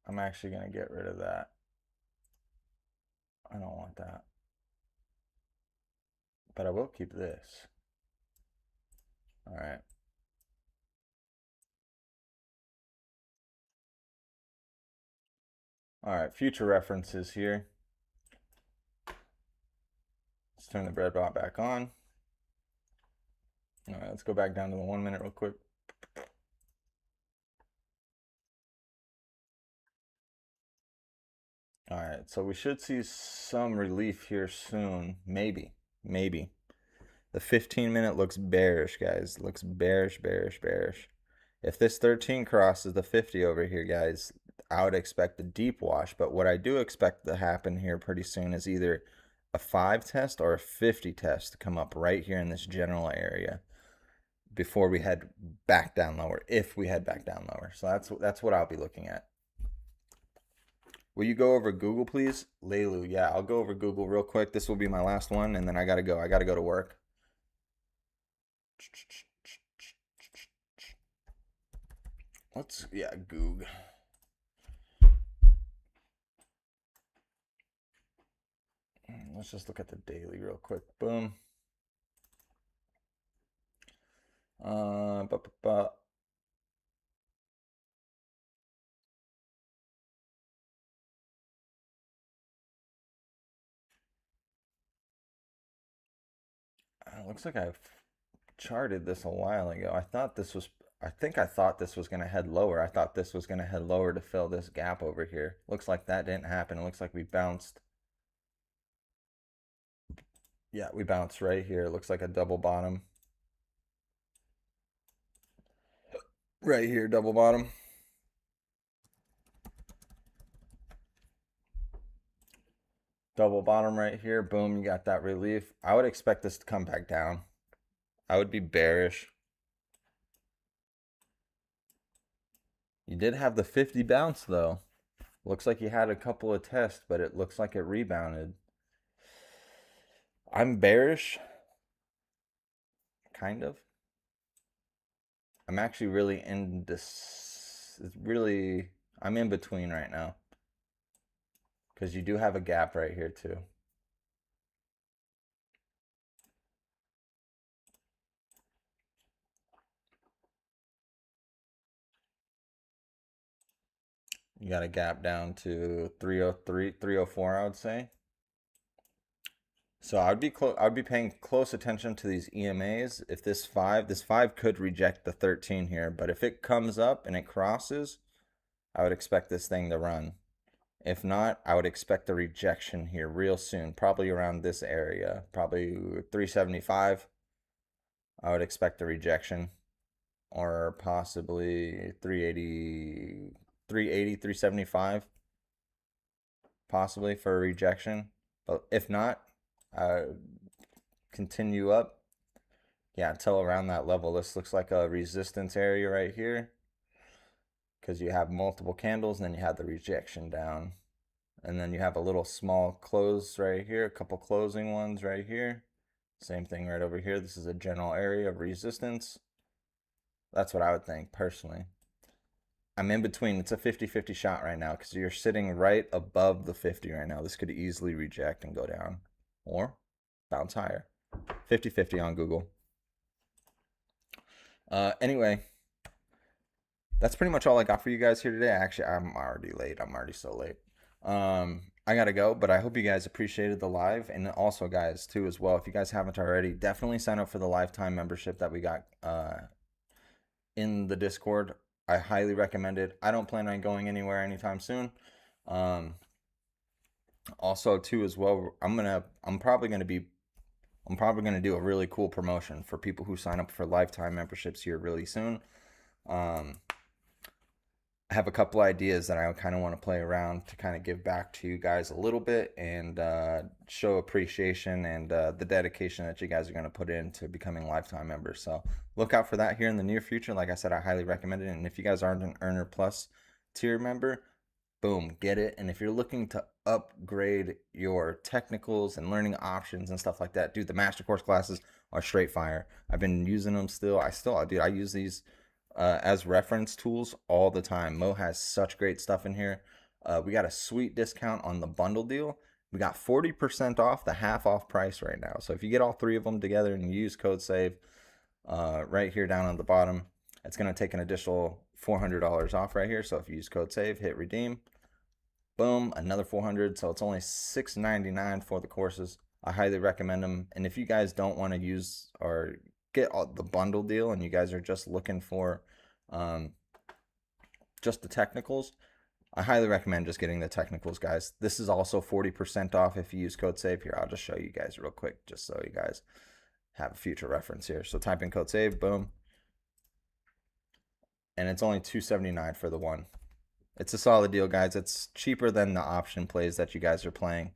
I'm actually going to get rid of that. I don't want that. But I will keep this. All right. All right, future references here. Let's turn the bread bot back on. All right, let's go back down to the 1 minute real quick. All right, so we should see some relief here soon. Maybe. The 15-minute looks bearish, guys. It looks bearish. If this 13 crosses the 50 over here, guys, I would expect a deep wash. But what I do expect to happen here pretty soon is either a 5 test or a 50 test to come up right here in this general area before we head back down lower, if we head back down lower. So that's what I'll be looking at. Will you go over Google, please? Leilu, yeah, I'll go over Google real quick. This will be my last one, and then I gotta go. I gotta go to work. Yeah, Goog. Let's just look at the daily real quick. Boom. Looks like I've charted this a while ago. I thought this was going to head lower. I thought this was going to head lower to fill this gap over here. Looks like that didn't happen. It looks like we bounced. Yeah, we bounced right here. It looks like a double bottom. Right here, double bottom. Double bottom right here. Boom, you got that relief. I would expect this to come back down. I would be bearish. You did have the 50 bounce, though. Looks like you had a couple of tests, but it looks like it rebounded. I'm bearish. Kind of. I'm actually really in this. I'm in between right now. Because you do have a gap right here, too. You got a gap down to 303, 304, I would say. So I'd be paying close attention to these EMAs. If this 5 could reject the 13 here, but if it comes up and it crosses, I would expect this thing to run. If not, I would expect a rejection here real soon, probably around this area, probably 375. I would expect a rejection, or possibly 380, 375, possibly for a rejection. But if not, continue up. Yeah, until around that level. This looks like a resistance area right here, because you have multiple candles and then you have the rejection down, and then you have a little small close right here, a couple closing ones right here, same thing right over here. This is a general area of resistance. That's what I would think personally. I'm in between. It's a 50-50 shot right now because you're sitting right above the 50 right now. This could easily reject and go down or bounce higher. 50-50 on Google. Anyway, that's pretty much all I got for you guys here today. Actually, I'm already late. I'm already so late. I gotta go, but I hope you guys appreciated the live, and also, guys, too, as well. If you guys haven't already, definitely sign up for the lifetime membership that we got in the Discord. I highly recommend it. I don't plan on going anywhere anytime soon. Also, too, as well, I'm probably gonna do a really cool promotion for people who sign up for lifetime memberships here really soon. I have a couple ideas that I kind of want to play around to kind of give back to you guys a little bit and show appreciation and the dedication that you guys are going to put into becoming lifetime members. So look out for that here in the near future. Like I said, I highly recommend it. And if you guys aren't an Earner Plus tier member, boom, get it. And if you're looking to upgrade your technicals and learning options and stuff like that, dude, the master course classes are straight fire. I've been using them still. I use these as reference tools all the time. Mo has such great stuff in here. We got a sweet discount on the bundle deal. We got 40% off, the half off price right now. So if you get all three of them together and you use code SAVE right here down on the bottom, it's going to take an additional $400 off right here. So if you use code SAVE, hit redeem, boom, another 400. So it's only $6.99 for the courses. I highly recommend them. And if you guys don't want to use or get the bundle deal and you guys are just looking for just the technicals, I highly recommend just getting the technicals, guys. This is also 40% off if you use code SAVE. Here, I'll just show you guys real quick just so you guys have a future reference here. So type in code SAVE, boom, and it's only $279 for the one. It's a solid deal, guys. It's cheaper than the option plays that you guys are playing,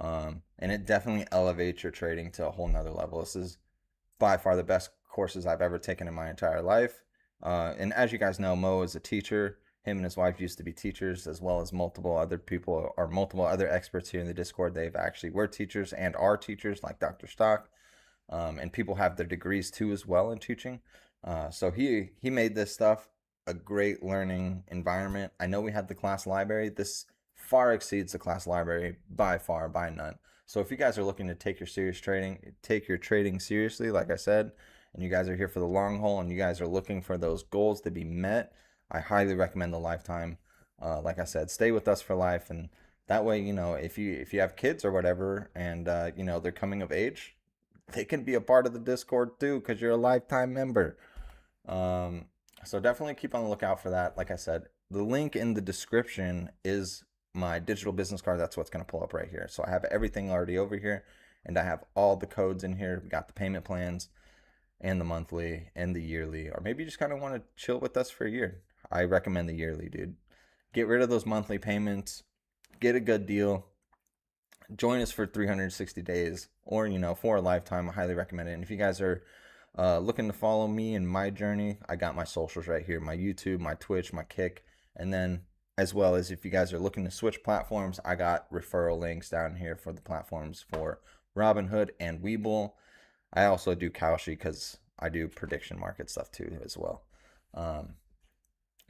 and it definitely elevates your trading to a whole nother level. This is by far the best courses I've ever taken in my entire life. And as you guys know, Mo is a teacher. Him and his wife used to be teachers, as well as multiple other people or multiple other experts here in the Discord. They've actually were teachers and are teachers, like Dr. Stock. And people have their degrees too as well in teaching. So he made this stuff a great learning environment. I know we had the class library. This far exceeds the class library by far, by none. So if you guys are looking to take your trading seriously, like I said, and you guys are here for the long haul and you guys are looking for those goals to be met, I highly recommend the lifetime. Like I said, stay with us for life, and that way, you know, if you have kids or whatever, and you know, they're coming of age, they can be a part of the Discord too because you're a lifetime member. So definitely keep on the lookout for that. Like I said, the link in the description is my digital business card. That's what's going to pull up right here. So I have everything already over here, and I have all the codes in here. We got the payment plans and the monthly and the yearly, or maybe you just kind of want to chill with us for a year. I recommend the yearly, dude. Get rid of those monthly payments, get a good deal, join us for 360 days, or, you know, for a lifetime. I highly recommend it. And if you guys are looking to follow me in my journey, I got my socials right here, my YouTube, my Twitch, my Kick, and then as well as if you guys are looking to switch platforms, I got referral links down here for the platforms for Robinhood and Webull. I also do Kalshi because I do prediction market stuff too as well.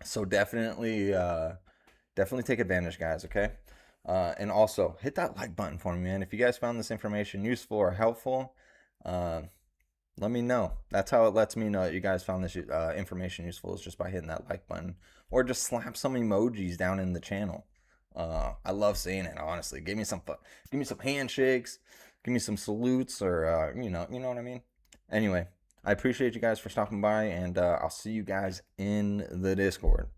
So definitely take advantage, guys, okay? And also hit that like button for me, man. If you guys found this information useful or helpful, let me know. That's how it lets me know that you guys found this information useful, is just by hitting that like button, or just slap some emojis down in the channel. I love seeing it, honestly. Give me some handshakes, give me some salutes, or you know what I mean. Anyway, I appreciate you guys for stopping by, and I'll see you guys in the Discord.